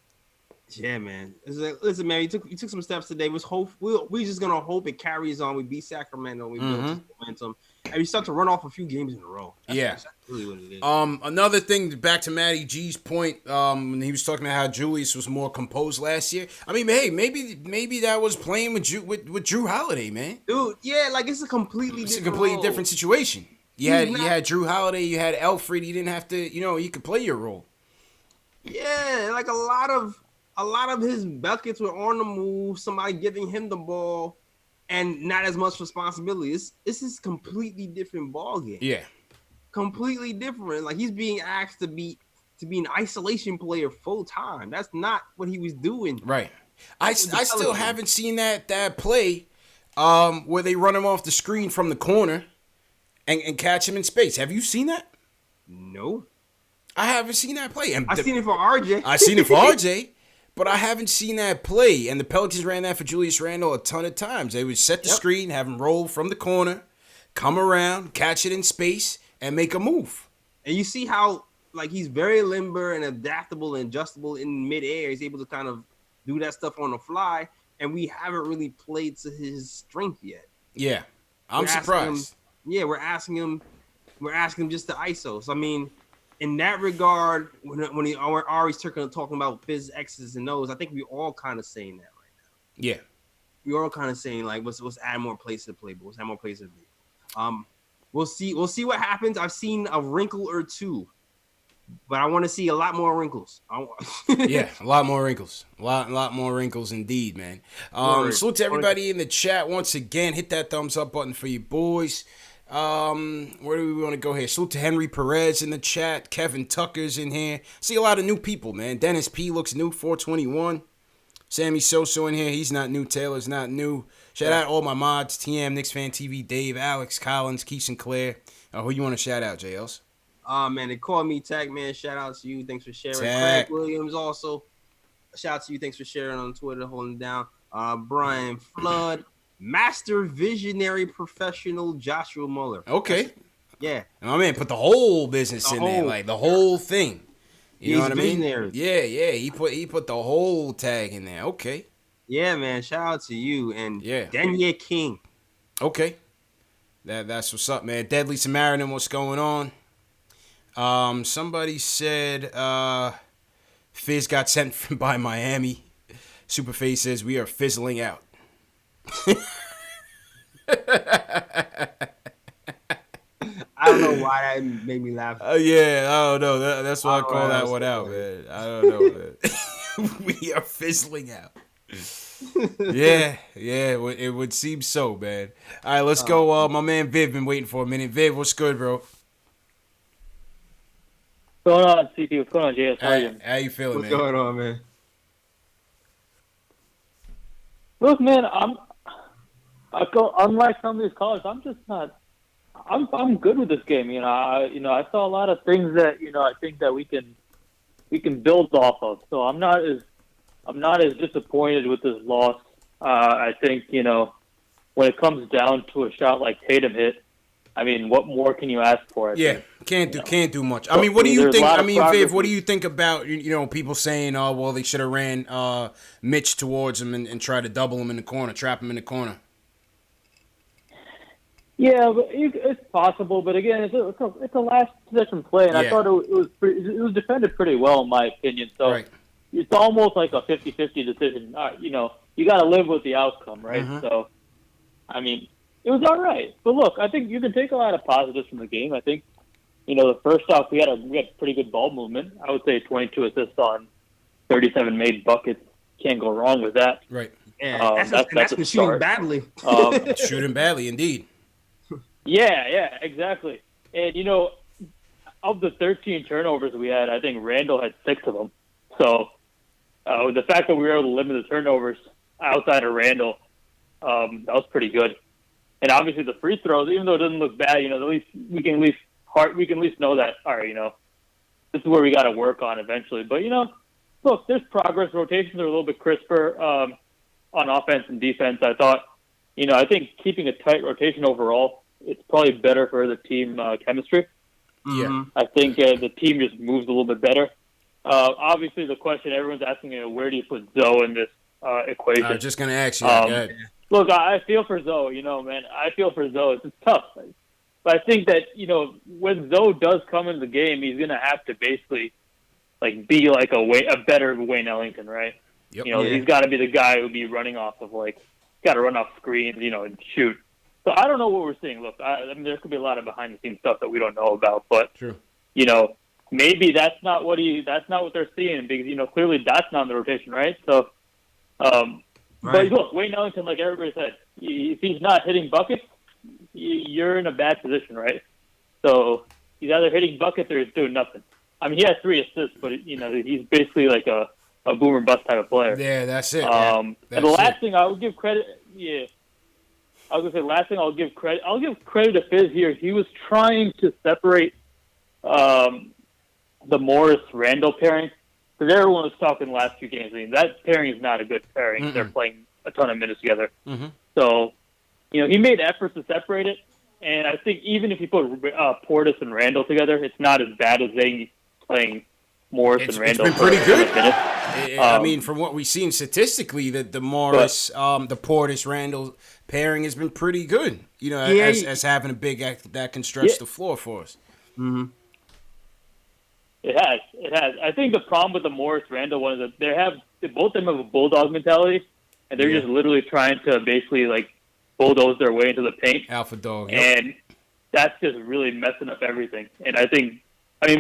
Yeah, man. It's like, listen, man, you took some steps today. We're just gonna hope it carries on. We beat Sacramento. We built this momentum, and we start to run off a few games in a row. That's really what it is. Another thing, back to Matty G's point, when he was talking about how Julius was more composed last year. I mean, hey, maybe that was playing with Drew Holiday, man. Dude, yeah, like it's a completely different situation. You had Drew Holiday, you had Alfred. You didn't have to, you could play your role. Yeah, like a lot of his buckets were on the move, somebody giving him the ball, and not as much responsibility. This is completely different ball game. Yeah, completely different. Like he's being asked to be an isolation player full time. That's not what he was doing. Right. I still haven't seen that play where they run him off the screen from the corner and catch him in space. Have you seen that? No. I haven't seen that play. I've seen it for RJ. I've seen it for RJ. But I haven't seen that play, and the Pelicans ran that for Julius Randle a ton of times. They would set the screen, have him roll from the corner, come around, catch it in space, and make a move. And you see how, like, he's very limber and adaptable and adjustable in midair. He's able to kind of do that stuff on the fly, and we haven't really played to his strength yet. Yeah, I'm surprised. We're asking him just to ISO. So, I mean, in that regard, when he always talking about Fizz X's and O's, I think we all kind of saying that right now. Yeah, we all kind of saying like, let's add more plays to the playbook. Let's add more plays to the playbook. We'll see what happens. I've seen a wrinkle or two, but I want to see a lot more wrinkles. Yeah, a lot more wrinkles. A lot more wrinkles indeed, man. Salute to everybody in the chat once again. Hit that thumbs up button for you boys. Where do we want to go here? Salute to Henry Perez in the chat. Kevin Tucker's in here. See a lot of new people, man. Dennis P looks new, 421. Sammy Soso in here. He's not new. Taylor's not new. Shout out all my mods. TM, KnicksFanTV, Dave, Alex, Collins, Keith Sinclair. Who you want to shout out, JLs? Man, they call me Tag Man. Shout out to you. Thanks for sharing. Tag. Craig Williams also. Shout out to you. Thanks for sharing on Twitter, holding down. Brian Flood. Master Visionary Professional Joshua Muller. Okay. Yeah. My man put the whole business in there, like the whole thing. You know what I mean? Visionary. Yeah. He put the whole tag in there. Okay. Yeah, man. Shout out to you and Daniel King. Okay. That's what's up, man. Deadly Samaritan, what's going on? Somebody said Fizz got sent by Miami. Superface says we are fizzling out. I don't know why that made me laugh. Yeah, I don't know. That's why I call that one out, man. I don't know, man. We are fizzling out. Yeah, it would seem so, man. All right, let's go. My man Viv been waiting for a minute. Viv, what's good, bro? What's going on, CP? What's going on, JS? How you feeling, man? What's going on, man? Look, man, unlike some of these callers, I'm just not. I'm good with this game. I saw a lot of things that I think that we can build off of. So I'm not as disappointed with this loss. I think when it comes down to a shot like Tatum hit, I mean, what more can you ask for? Can't do much. I mean, what do you think? I mean, Viv, what do you think about people saying, "Oh, well, they should have ran Mitch towards him and tried to double him in the corner, trap him in the corner." Yeah, but it's possible. But again, it's a last possession play, and I thought it was defended pretty well in my opinion. So it's almost like a 50-50 decision. You got to live with the outcome, right? Mm-hmm. So, I mean, it was all right. But look, I think you can take a lot of positives from the game. I think, the first off, we had pretty good ball movement. I would say 22 assists on 37 made buckets. Can't go wrong with that. Right. Yeah, that's been shooting badly. Shooting badly, indeed. Yeah, exactly. And, of the 13 turnovers we had, I think Randall had 6 of them. So the fact that we were able to limit the turnovers, outside of Randall, that was pretty good. And obviously the free throws, even though it doesn't look bad, at least we can at least know that, all right, this is where we got to work on eventually. But, look, there's progress. Rotations are a little bit crisper on offense and defense. I thought, I think keeping a tight rotation overall, it's probably better for the team chemistry. Yeah. I think the team just moves a little bit better. Obviously, the question everyone's asking, where do you put Zoe in this equation? I was just going to ask you. Look, I feel for Zoe, man. I feel for Zoe. It's tough. But I think that, when Zoe does come into the game, he's going to have to basically, be like a better Wayne Ellington, right? Yep. He's got to be the guy who'll be running off of, got to run off screens, and shoot. So I don't know what we're seeing. Look, I mean, there could be a lot of behind-the-scenes stuff that we don't know about. But, True. Maybe that's not what they're seeing because, clearly that's not in the rotation, right? So, But look, Wayne Ellington, like everybody said, if he's not hitting buckets, you're in a bad position, right? So he's either hitting buckets or he's doing nothing. I mean, he has 3 assists, but he's basically like a boomer bust type of player. Yeah, that's it. And the last thing I would give credit, I was gonna say last thing I'll give credit to Fizz here. He was trying to separate the Morris Randall pairing. Because everyone was talking the last few games. I mean, that pairing is not a good pairing. They're playing a ton of minutes together. So, he made efforts to separate it. And I think even if you put Portis and Randall together, it's not as bad as they playing Morris and Randall. It's been pretty good. I mean, from what we've seen statistically, the Morris, the Portis Randall pairing has been pretty good. As having a big act that can stretch the floor for us. Mm-hmm. It has. I think the problem with the Morris Randall one is that both of them have a bulldog mentality, and they're just literally trying to basically bulldoze their way into the paint. Alpha dog. And that's just really messing up everything. And I mean,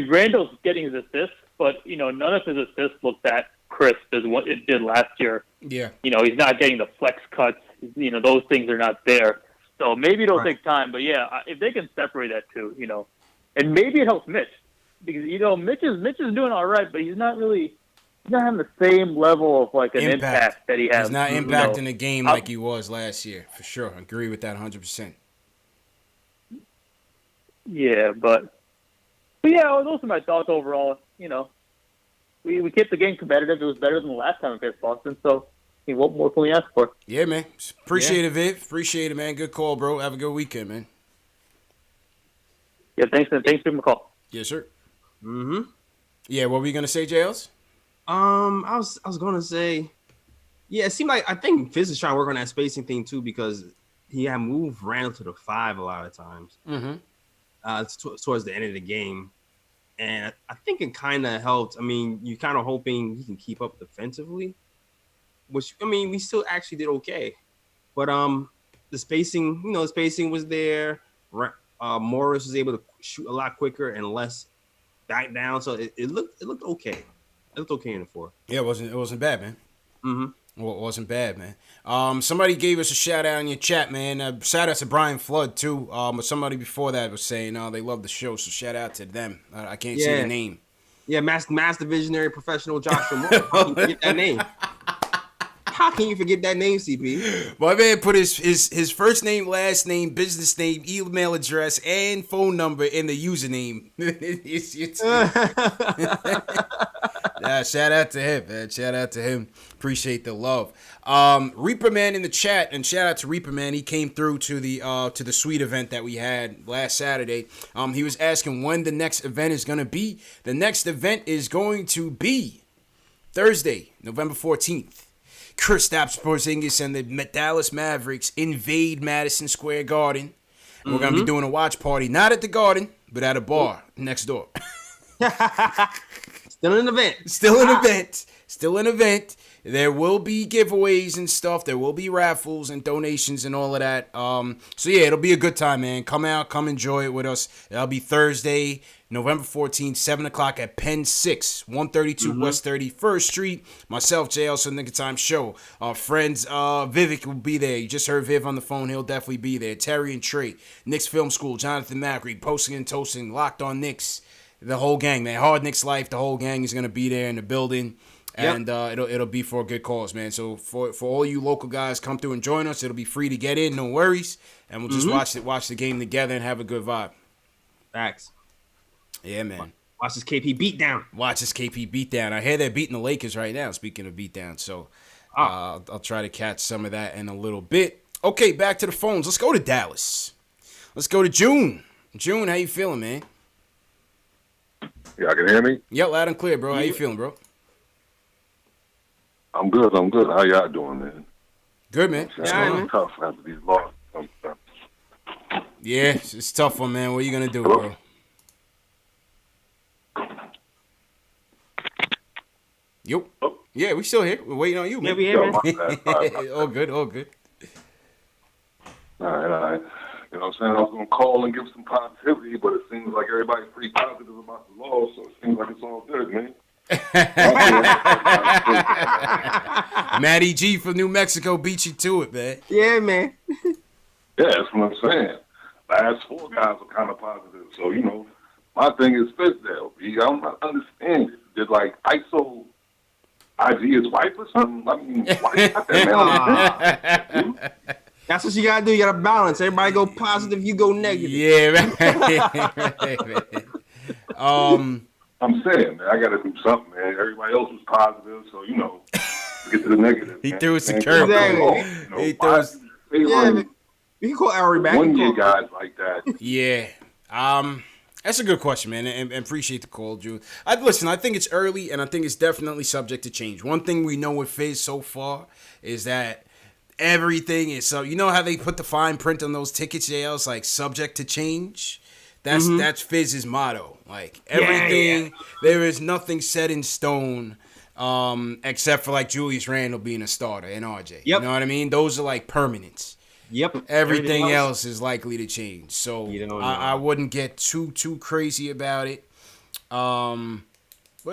Randall's getting his assists, but none of his assists look that crisp as what it did last year. Yeah. He's not getting the flex cuts. Those things are not there. So maybe it'll take time, but if they can separate that too, and maybe it helps Mitch. Because Mitch is doing all right, but he's not having the same level of an impact that he has. He's not impacting the game like he was last year, for sure. I agree with that 100%. Yeah, but those are my thoughts overall. We kept the game competitive. It was better than the last time we faced Boston. So, what more can we ask for? Yeah, man. Appreciate it, Viv. Appreciate it, man. Good call, bro. Have a good weekend, man. Yeah, thanks for the call. Yes, sir. Mm-hmm. Yeah, what were you gonna say, JLs? I was gonna say, it seemed like I think Fizz is trying to work on that spacing thing too because he had moved Randall to the 5 a lot of times. Towards the end of the game, and I think it kind of helped. I mean, you kind of hoping he can keep up defensively, which we still actually did okay, but the spacing was there. Morris was able to shoot a lot quicker and less back down, so it looked okay. It looked okay in the 4. Yeah, it wasn't bad, man. Mm-hmm. Well, it wasn't bad, man. Somebody gave us a shout out in your chat, man. Shout out to Brian Flood too. But somebody before that was saying they love the show, so shout out to them. I can't see the name. Yeah, master visionary professional Joshua Moore. How can you forget that name? How can you forget that name, CP? My man put his first name, last name, business name, email address, and phone number in the username. Shout out to him, man. Shout out to him. Appreciate the love. Reaper Man in the chat, and shout out to Reaper Man. He came through to the suite event that we had last Saturday. He was asking when the next event is gonna be. The next event is going to be Thursday, November 14th. Kristaps Porzingis and the Dallas Mavericks invade Madison Square Garden. And we're going to be doing a watch party, not at the Garden, but at a bar next door. Still an event. Still an event. There will be giveaways and stuff. There will be raffles and donations and all of that. So, it'll be a good time, man. Come out. Come enjoy it with us. That'll be Thursday, November 14th, 7 o'clock at Penn 6, 132 West 31st Street. Myself, JL, so Nigga Time Show. Our friends, Vivek will be there. You just heard Viv on the phone. He'll definitely be there. Terry and Trey, Knicks Film School, Jonathan Macri, Posting and Toasting, Locked on Knicks. The whole gang, man. Hard Knicks Life, the whole gang is going to be there in the building. And it'll be for a good cause, man. So for all you local guys, come through and join us. It'll be free to get in, no worries. And we'll just watch the game together and have a good vibe. Facts. Yeah, man. Watch this KP beatdown. Watch this KP beatdown. I hear they're beating the Lakers right now, speaking of beatdown. So I'll try to catch some of that in a little bit. Okay, back to the phones. Let's go to Dallas. Let's go to June. June, how you feeling, man? Y'all can hear me? Yep, loud and clear, bro. How you feeling, bro? I'm good. How y'all doing, man? Good, man. It's tough after these losses. Yeah, it's a tough one, man. What are you going to do, bro? Yep. Oh. Yeah, we still here. We're waiting on you, man. Yeah, we here, man. All good. All right. You know what I'm saying? I was going to call and give some positivity, but it seems like everybody's pretty positive about the loss, so it seems like it's all good, man. Matty G from New Mexico beat you to it, man. Yeah, man. Yeah, that's what I'm saying. Last 4 guys are kind of positive, so, you know, my thing is Fizdale. I don't understand it. Did, like, ISO IG his wife or something? I mean, why you got that man on? That's what you gotta do. You gotta balance. Everybody go positive, you go negative. Yeah, right. I'm saying, man, I gotta do something, man. Everybody else was positive, so you know, get to the negative. He man. threw us a curve. Exactly. He threw us. Yeah, man. You can call Ari back. 1 year guys like that. Yeah. That's a good question, man, and appreciate the call, Drew. Listen, I think it's early, and I think it's definitely subject to change. One thing we know with Fizz so far is that everything is so. You know how they put the fine print on those tickets, JL? It's like subject to change. That's Fizz's motto. Like everything, there is nothing set in stone, except for like Julius Randle being a starter and RJ. You know what I mean? Those are like permanents. Yep. Everything else is likely to change. So I wouldn't get too crazy about it. But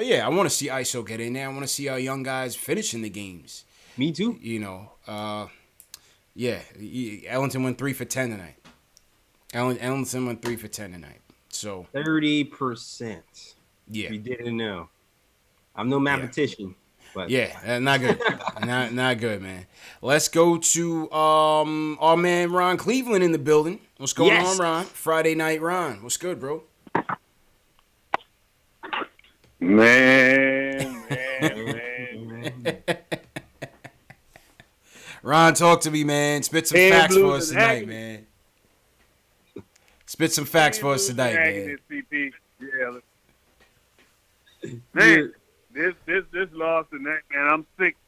yeah, I want to see ISO get in there. I want to see our young guys finishing the games. Me too. You know, Ellington went 3 for 10 tonight. Ellington went 3 for 10 tonight. So 30%. Yeah, you didn't know. I'm no mathematician. But not good. not good, man. Let's go to our man Ron Cleveland in the building. What's going on, Ron? Friday night, Ron. What's good, bro? Man. Ron, talk to me, man. Spit some facts for us tonight, man. Spit some facts for us tonight, man. Man, this loss tonight, man.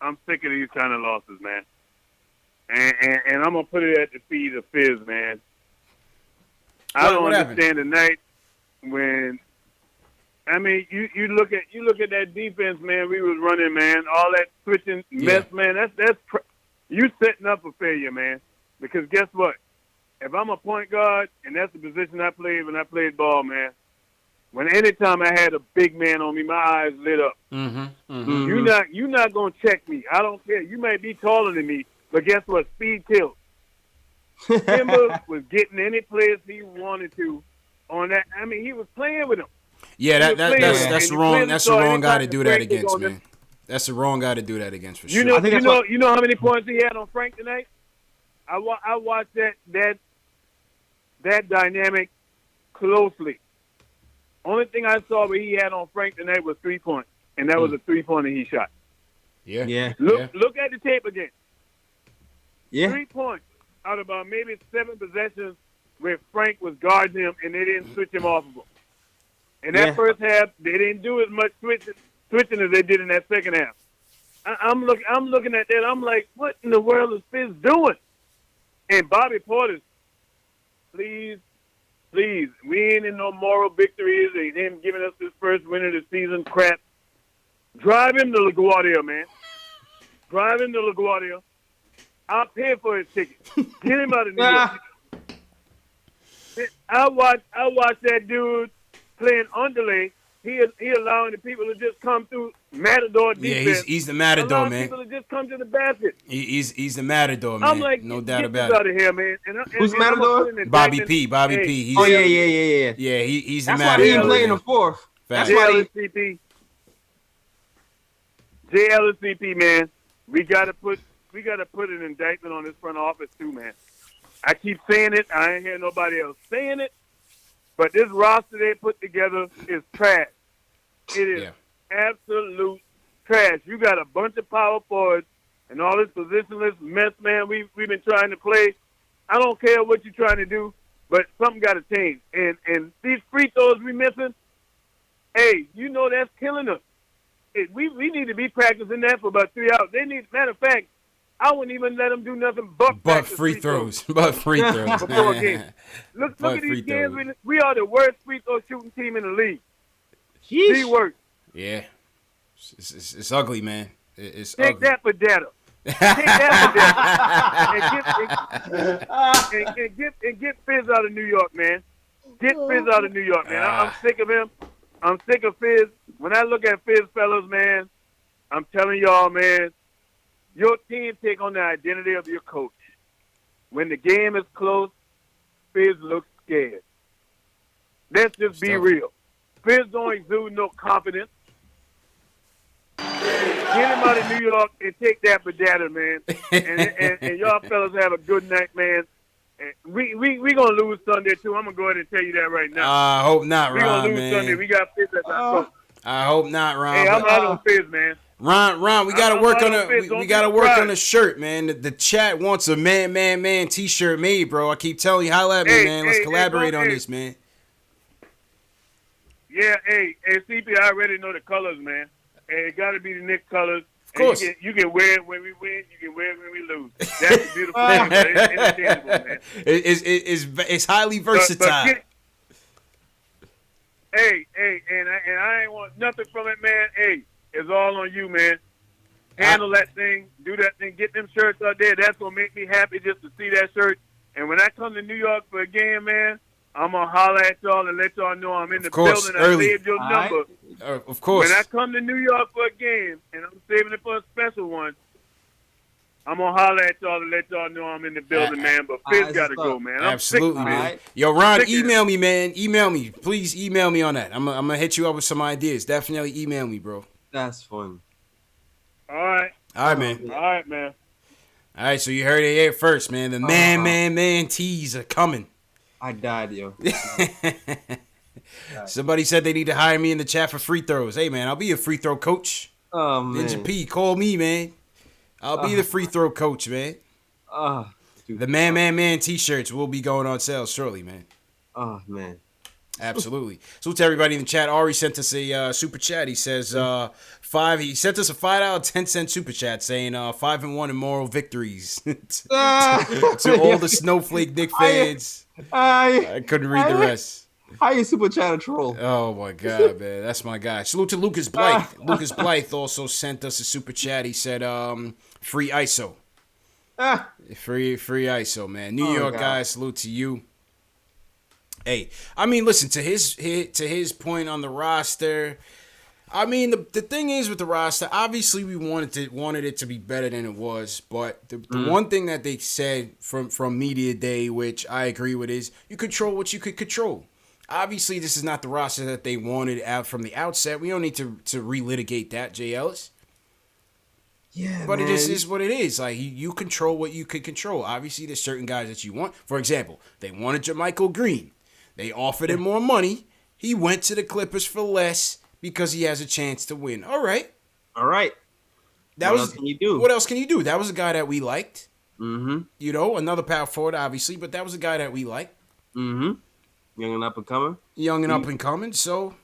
I'm sick of these kind of losses, man. And I'm gonna put it at the feet of Fizz, man. I don't understand tonight when. I mean, you look at that defense, man. We was running, man. All that switching mess, man. That's you setting up a failure, man. Because guess what? If I'm a point guard and that's the position I played when I played ball, man. Anytime I had a big man on me, my eyes lit up. You're not gonna check me. I don't care. You may be taller than me, but guess what? Speed kills. Kimber was getting any players he wanted to on that. I mean, he was playing with them. Yeah, that's the wrong. That's the wrong guy to do that against, man. That's the wrong guy to do that against for sure. You know how many points he had on Frank tonight? I watched that dynamic closely. Only thing I saw where he had on Frank tonight was 3 points, and that was a 3-pointer he shot. Yeah. Look at the tape again. Yeah. 3 points out of about maybe 7 possessions where Frank was guarding him and they didn't switch him off of him. In that first half, they didn't do as much switching as they did in that second half. I'm looking at that. I'm like, what in the world is Fizz doing? And Bobby Portis, please, we ain't in no moral victories and him giving us his first win of the season crap. Drive him to LaGuardia, man. Drive him to LaGuardia. I'll pay for his ticket. Get him out of New York. I watch that dude playing underlay. He allowing the people to just come through Matador defense. Yeah, he's the Matador, man. People to just come to the basket. He's the Matador, man. I'm like, no doubt get about this it. out of here, man. Who's Matador? Bobby P. He's, yeah. Yeah, he's the That's Matador. why he didn't play in the fourth. Fact. That's why he. JLCP, man, we gotta put an indictment on this front office too, man. I keep saying it. I ain't hear nobody else saying it. But this roster they put together is trash. It is absolute trash. You got a bunch of power forwards and all this positionless mess, man. We've been trying to play. I don't care what you're trying to do, but something got to change. And these free throws we missing, hey, you know that's killing us. We need to be practicing that for about 3 hours. Matter of fact, I wouldn't even let them do nothing but free throws. But free throws. Before a game. Look at these games. We are the worst free throw shooting team in the league. Jeez. The worst. Yeah. It's ugly, man. It's Take ugly. that for data. Take that for data. And get Fizz out of New York, man. Get Fizz out of New York, man. I'm sick of him. I'm sick of Fizz. When I look at Fizz, fellas, man, I'm telling y'all, man, your team take on the identity of your coach. When the game is close, Fizz looks scared. Let's just be real. Fizz don't exude no confidence. Get him out of New York and take that for data, man. And y'all fellas have a good night, man. We gonna lose Sunday too. I'm gonna go ahead and tell you that right now. I hope not, Ron. We gonna lose man. Sunday. We got Fizz at the I hope not, Ron. Hey, I'm out on Fizz, man. Ron, we gotta work on we gotta work on a the shirt, man. The chat wants a man t-shirt made, bro. I keep telling you, holla at me, man. Let's collaborate on this, man. Yeah, hey, CP, I already know the colors, man. Hey, it gotta be the Knicks colors. Of course. You can wear it when we win. You can wear it when we lose. That's the beautiful thing. But it's interchangeable, man. It's highly versatile. Hey, and I ain't want nothing from it, man. Hey, it's all on you, man. Handle that thing. Do that thing. Get them shirts out there. That's going to make me happy just to see that shirt. And when I come to New York for a game, man, I'm going to holler at y'all and let y'all know I'm in the building. Early. I saved your number. Of course. When I come to New York for a game, and I'm saving it for a special one, I'm going to holler at y'all and let y'all know I'm in the building, man. But Fizz got to go, man. I'm Absolutely, sick, man. Yo, Ron, email me, man. Email me. Please email me on that. I'm going to hit you up with some ideas. Definitely email me, bro. That's fun. All right. All right, man. All right, man. All right, so you heard it here first, man. The man tees are coming. I died, yo. Somebody said they need to hire me in the chat for free throws. Hey, man, I'll be a free throw coach. Oh, man. Ninja P, call me, man. I'll be the free throw coach, man. The man t-shirts will be going on sale shortly, man. Oh, man. Absolutely. So to everybody in the chat, Ari sent us a super chat. He says he sent us a $5 10-cent super chat saying 5-1 in moral victories to all the snowflake Knicks fans. I couldn't read the rest. How you super chat a troll? Oh my God, man, that's my guy. Salute to Lucas Blythe. Lucas Blythe also sent us a super chat. He said free ISO. Free ISO, man. New York guys, salute to you. Hey, I mean, listen, to his point on the roster, I mean, the thing is with the roster, obviously we wanted it to be better than it was, but the one thing that they said from media day, which I agree with, is you control what you could control. Obviously, this is not the roster that they wanted out from the outset. We don't need to relitigate that, Jay Ellis. Yeah, but man. It just is what it is. Like, you control what you could control. Obviously, there's certain guys that you want. For example, they wanted JaMychal Green. They offered him more money. He went to the Clippers for less because he has a chance to win. All right. What else can you do? What else can you do? That was a guy that we liked. Mm-hmm. You know, another power forward, obviously, but that was a guy that we liked. Mm-hmm. Young and up and coming. So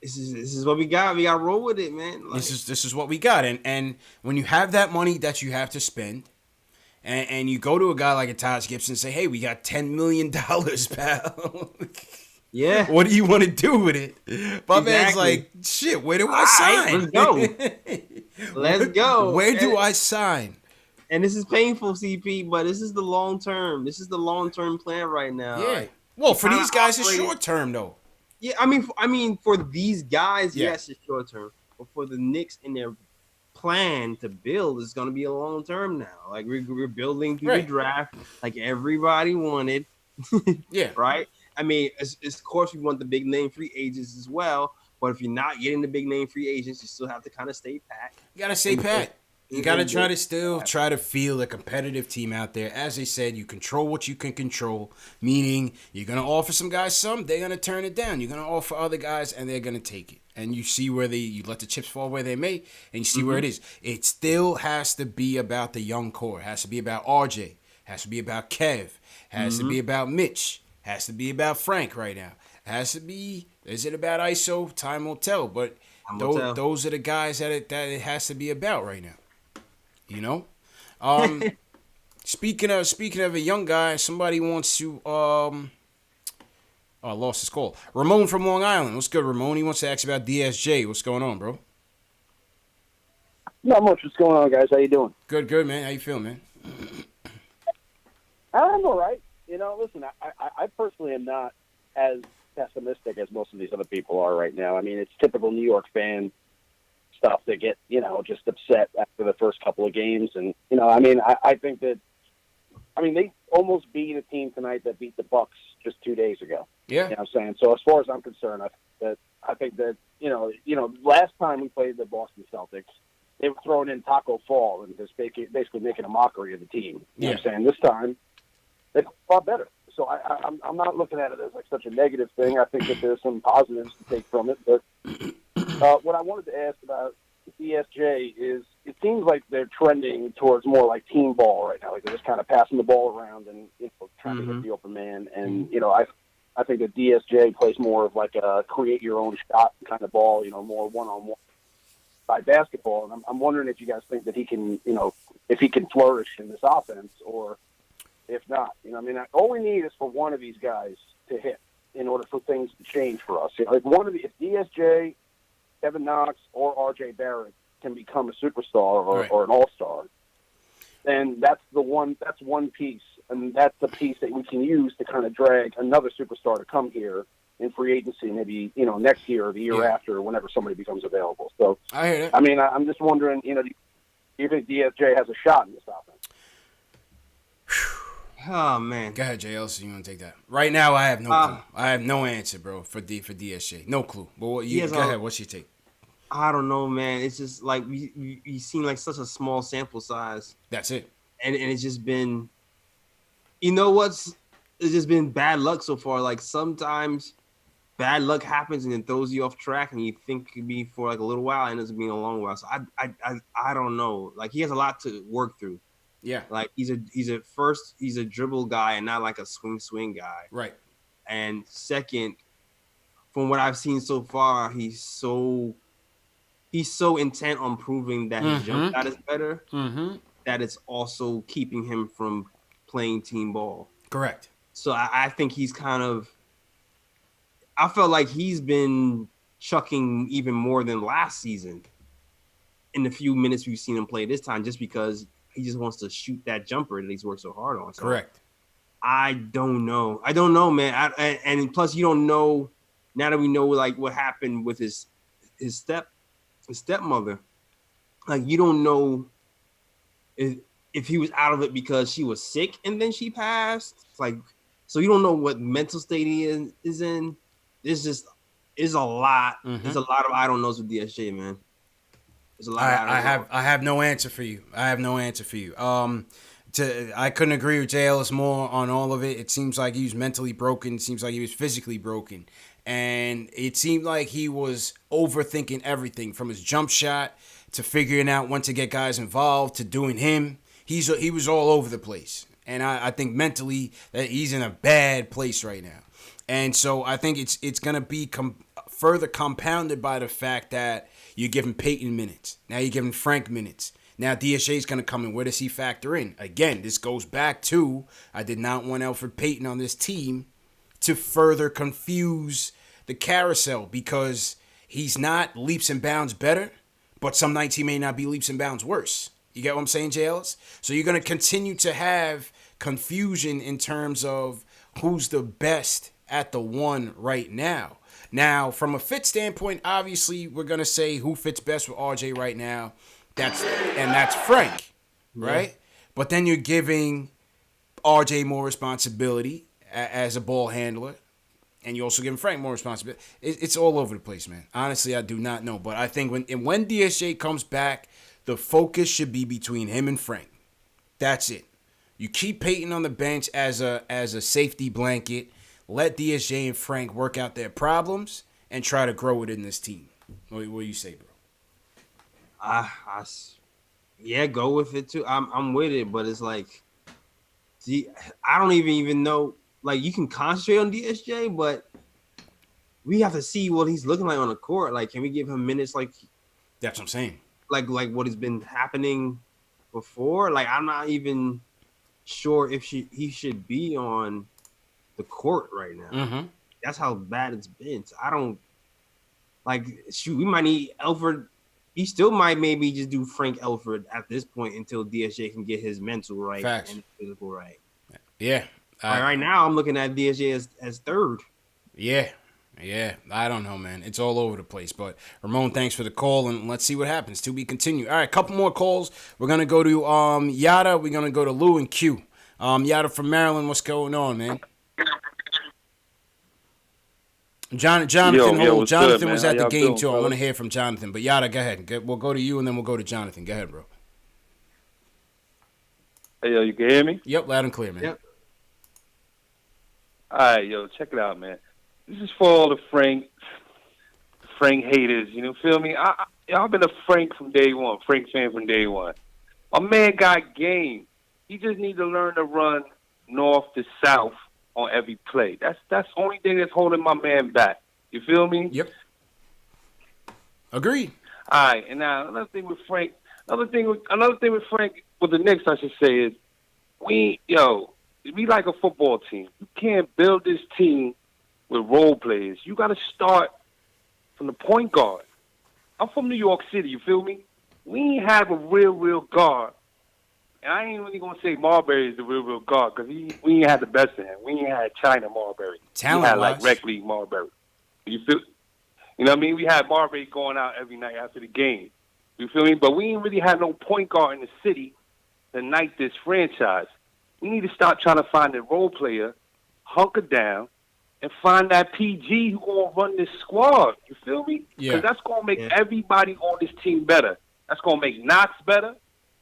this is what we got. We got to roll with it, man. Like, this is what we got. And when you have that money that you have to spend, and you go to a guy like a Taj Gibson and say, "Hey, we got $10 million, pal." Yeah. What do you want to do with it? My man's like, shit, where do I sign? Let's go. Where do I sign? And this is painful, CP, but this is the long term. This is the long term plan right now. Yeah. Like, well, for these guys, it's short term though. Yeah, I mean, for these guys, yes, it's short term. But for the Knicks and their plan to build, is going to be a long term now. Like we're building through the draft, like everybody wanted. Yeah. Right. I mean, of course, we want the big name free agents as well, But if you're not getting the big name free agents, you still have to kind of stay pat. You gotta stay pat. You gotta try to feel a competitive team out there. As they said, you control what you can control, meaning you're gonna offer some guys some, they're gonna turn it down. You're gonna offer other guys, and they're gonna take it. And you see where you let the chips fall where they may, and you see where it is. It still has to be about the young core. It has to be about RJ. Has to be about Kev. Has to be about Mitch. Has to be about Frank right now. Has to be. Is it about ISO? Time will tell. But those are the guys that it has to be about right now. You know, speaking of a young guy, somebody wants to I lost his call. Ramon from Long Island. What's good, Ramon? He wants to ask about DSJ. What's going on, bro? Not much. What's going on, guys? How you doing? Good, man. How you feeling, man? I'm all right. You know, listen, I personally am not as pessimistic as most of these other people are right now. I mean, it's typical New York fan stuff to get, just upset after the first couple of games. And, I think that, they almost beat a team tonight that beat the Bucks just 2 days ago. Yeah. You know what I'm saying? So as far as I'm concerned, I think that, last time we played the Boston Celtics, they were throwing in Taco Fall and just basically making a mockery of the team. You know what I'm saying? This time, they fought better. So I'm not looking at it as like such a negative thing. I think that there's some positives to take from it. But what I wanted to ask about DSJ is it seems like they're trending towards more like team ball right now. Like they're just kind of passing the ball around and trying to hit the open man. And I think that DSJ plays more of like a create your own shot kind of ball. More one-on-one by basketball. And I'm wondering if you guys think that he can, if he can flourish in this offense or if not. All we need is for one of these guys to hit in order for things to change for us. If DSJ, Kevin Knox, or RJ Barrett can become a superstar or an all-star, then that's one piece, and that's the piece that we can use to kind of drag another superstar to come here in free agency, maybe next year or the year after, or whenever somebody becomes available. So I hear it. I'm just wondering, do you think DSJ has a shot in this offense? Oh man, go ahead, JL. You want to take that? Right now, I have no clue. I have no answer, bro, for DSJ. No clue. But go ahead. What's your take? I don't know, man. It's just like we seem like such a small sample size. That's it. And it's just been, it's just been bad luck so far. Like sometimes bad luck happens and it throws you off track, and you think it could be for like a little while, and it's been a long while. So I don't know. Like he has a lot to work through. Yeah, like he's a dribble guy and not like a swing guy. Right. And second, from what I've seen so far, he's so intent on proving that his jump shot is better that it's also keeping him from playing team ball. Correct. So I think he's I felt like he's been chucking even more than last season in the few minutes we've seen him play this time, just because he just wants to shoot that jumper that he's worked so hard on. So correct. I don't know, man. And plus, you don't know now that we know like what happened with his stepmother. Like you don't know if he was out of it because she was sick and then she passed. Like, so you don't know what mental state he is in. It's a lot. There's a lot of I don't knows with DSJ, man. I have no answer for you. I couldn't agree with JLS more on all of it. It seems like he was mentally broken. It seems like he was physically broken. And it seemed like he was overthinking everything from his jump shot to figuring out when to get guys involved to doing him. He was all over the place. And I think mentally that he's in a bad place right now. And so I think it's going to be further compounded by the fact that you're giving Peyton minutes. Now you're giving Frank minutes. Now DSJ is going to come in. Where does he factor in? Again, this goes back to I did not want Elfrid Payton on this team to further confuse the carousel because he's not leaps and bounds better, but some nights he may not be leaps and bounds worse. You get what I'm saying, JLs? So you're going to continue to have confusion in terms of who's the best at the one right now. Now, from a fit standpoint, obviously, we're going to say who fits best with RJ right now. That's Frank, right? Yeah. But then you're giving RJ more responsibility as a ball handler. and you also give Frank more responsibility. It's all over the place, man. Honestly, I do not know. But I think when DSJ comes back, the focus should be between him and Frank. That's it. You keep Peyton on the bench as a safety blanket. Let DSJ and Frank work out their problems and try to grow it in this team. What do you say, bro? Yeah, go with it too. I'm with it, but it's like, I don't even know. Like, you can concentrate on DSJ, but we have to see what he's looking like on the court. Like, can we give him minutes? Like, that's what I'm saying. Like what has been happening before. Like, I'm not even sure if he should be on the court right now. Mm-hmm. That's how bad it's been. So I don't like. Shoot, we might need Elford. He still might maybe just do Frank Elford at this point until DSJ can get his mental right and his physical right. Yeah. Right now, I'm looking at DSJ as third. Yeah. I don't know, man. It's all over the place. But Ramon, thanks for the call, and let's see what happens. To be continued. All right, a couple more calls. We're gonna go to Yada. We're gonna go to Lou and Q. Yada from Maryland. What's going on, man? Jonathan Jonathan was at the game too. I want to hear from Jonathan. But Yada, go ahead. We'll go to you, and then we'll go to Jonathan. Go ahead, bro. Hey, yo, you can hear me? Yep, loud and clear, man. Yep. All right, yo, check it out, man. This is for all the Frank haters. You know, feel me? I've been a Frank from day one. Frank fan from day one. My man got game. He just needs to learn to run north to south on every play. That's the only thing that's holding my man back. You feel me? Yep. Agreed. All right, and now another thing with Frank with the Knicks, I should say, is we like a football team. You can't build this team with role players. You got to start from the point guard. I'm from New York City, you feel me? We ain't have a real guard. And I ain't really going to say Marbury is the real guard because we ain't had the best of him. We ain't had China Marbury. We had like rec league Marbury. You know what I mean? We had Marbury going out every night after the game. You feel me? But we ain't really had no point guard in the city to ignite this franchise. We need to start trying to find a role player, hunker down, and find that PG who going to run this squad. You feel me? Yeah. Because that's going to make everybody on this team better. That's going to make Knox better.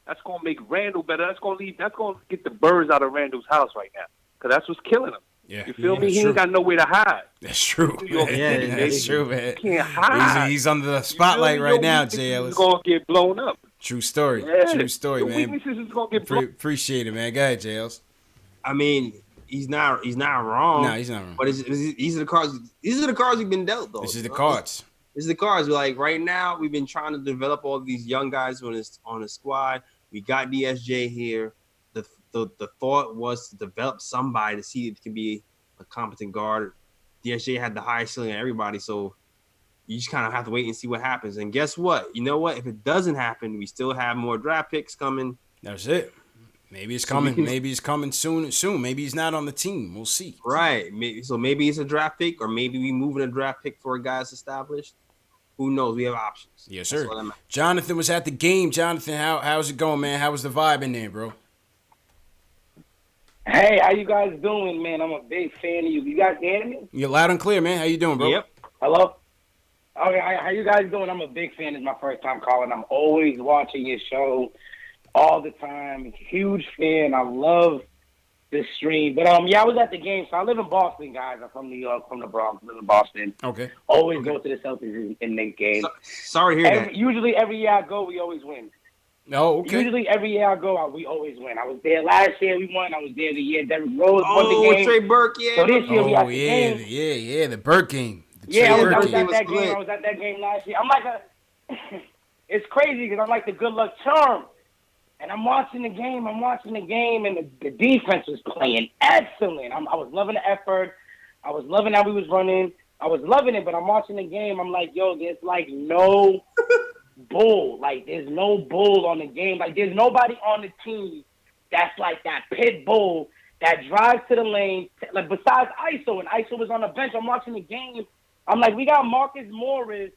That's going to make Randall better. That's going to get the birds out of Randall's house right now. Because that's what's killing him. Yeah. You feel me? He ain't got nowhere to hide. That's true. That's true, man. He can't hide. He's under the spotlight right now, Jay Ellis. He's going to get blown up. True story. Yeah. True story, man. Weaknesses is going to get blown up. Appreciate it, man. Go ahead, Jay Ellis. I mean, he's not wrong. No, he's not wrong. But these are the cards. These are the cards we've been dealt, though. This is the cards. This is the cards. Like right now, we've been trying to develop all these young guys on the squad. We got DSJ here. The thought was to develop somebody to see if it can be a competent guard. DSJ had the highest ceiling of everybody, so you just kind of have to wait and see what happens. And guess what? You know what? If it doesn't happen, we still have more draft picks coming. That's it. Maybe it's coming. Maybe it's coming soon. Maybe he's not on the team. We'll see. Right. Maybe it's a draft pick, or maybe we move in a draft pick for a guy's established. Who knows? We have options. Yes, sir. Jonathan was at the game. Jonathan, how's it going, man? How was the vibe in there, bro? Hey, how you guys doing, man? I'm a big fan of you. You guys hear me? You're loud and clear, man. How you doing, bro? Yep. Hello? Okay, how you guys doing? I'm a big fan. It's my first time calling. I'm always watching your show all the time. Huge fan. I love this stream. But, I was at the game. So I live in Boston, guys. I'm from New York, from the Bronx. I live in Boston. Okay. Always go to the Celtics in Knicks game. Sorry to hear that. Usually every year I go, we always win. Oh, okay. Usually every year I go, we always win. I was there last year, we won. I was there the year Derrick Rose won the game. Trey Burke, yeah. So this year we got the game. Yeah, the Burke game. I was at that game. I was at that game last year. I'm like it's crazy because I'm like the good luck charm. And I'm watching the game, and the defense was playing excellent. I was loving the effort. I was loving how we was running. I was loving it, but I'm watching the game. I'm like, yo, there's like no bull. Like, there's no bull on the game. Like, there's nobody on the team that's like that pit bull that drives to the lane. Like, besides ISO, and ISO was on the bench. I'm watching the game. I'm like, we got Marcus Morris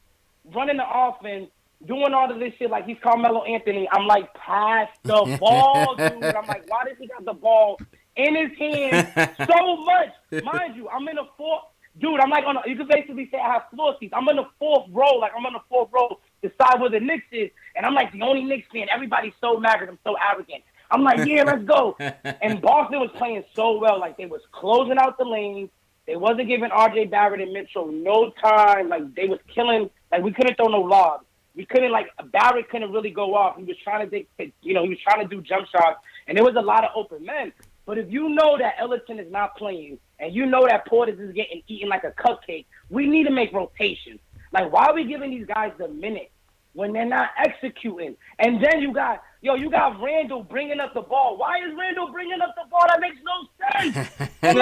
running the offense, doing all of this shit like he's Carmelo Anthony. I'm like, pass the ball, dude. I'm like, why does he got the ball in his hand so much? Mind you, I'm in a dude, I'm like you could basically say I have floor seats. I'm in the fourth row, decide where the Knicks is, and I'm like the only Knicks fan. Everybody's so mad because I'm so arrogant. I'm like, yeah, let's go. And Boston was playing so well, like they was closing out the lanes. They wasn't giving R.J. Barrett and Mitchell no time. Like they was killing. Like we couldn't throw no lobs. We couldn't Barrett couldn't really go off. He was trying to he was trying to do jump shots, and there was a lot of open men. But if you know that Ellington is not playing, and you know that Portis is getting eaten like a cupcake, we need to make rotations. Like, why are we giving these guys the minute when they're not executing? And then you got Randall bringing up the ball. Why is Randall bringing up the ball? That makes no sense. He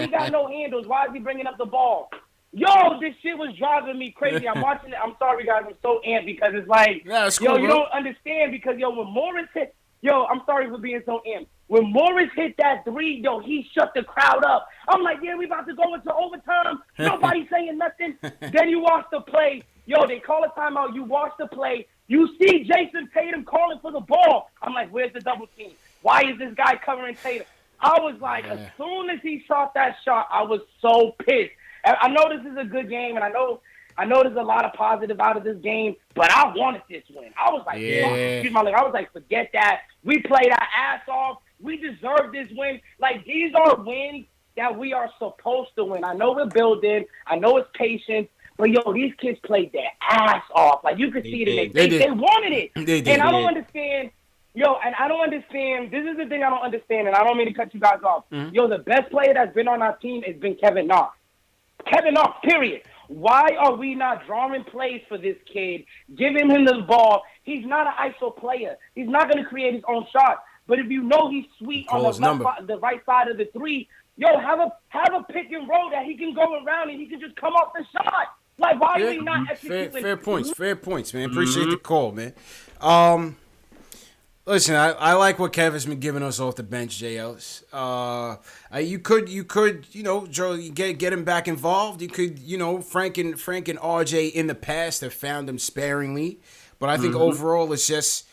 got no handles. Why is he bringing up the ball? Yo, this shit was driving me crazy. I'm watching it. I'm sorry, guys. I'm so amped because it's like, cool, you don't understand because, when Morris hit, I'm sorry for being so amped. When Morris hit that three, he shut the crowd up. I'm like, yeah, we about to go into overtime. Nobody's saying nothing. Then you watch the play. They call a timeout. You watch the play. You see Jason Tatum calling for the ball. I'm like, where's the double team? Why is this guy covering Tatum? I was like, as soon as he shot that shot, I was so pissed. I know this is a good game, and I know there's a lot of positive out of this game, but I wanted this win. I was like, I was like, forget that. We played our ass off. We deserve this win. Like, these are wins that we are supposed to win. I know we're building. I know it's patience. But, these kids played their ass off. Like, you could see it in their face. They wanted it. And I don't understand. And I don't understand. This is the thing I don't understand, and I don't mean to cut you guys off. The best player that's been on our team has been Kevin Knox. Kevin Knox, period. Why are we not drawing plays for this kid, giving him the ball? He's not an ISO player. He's not going to create his own shot. But if you know he's sweet on the right side of the three, have a pick and roll that he can go around and he can just come off the shot. Like, why are we not executing? Fair points, man. Appreciate the call, man. Listen, I like what Kevin's been giving us off the bench, J. Ellis. You could, Joe, get him back involved. You could, Frank and RJ in the past have found him sparingly, but I think overall it's just,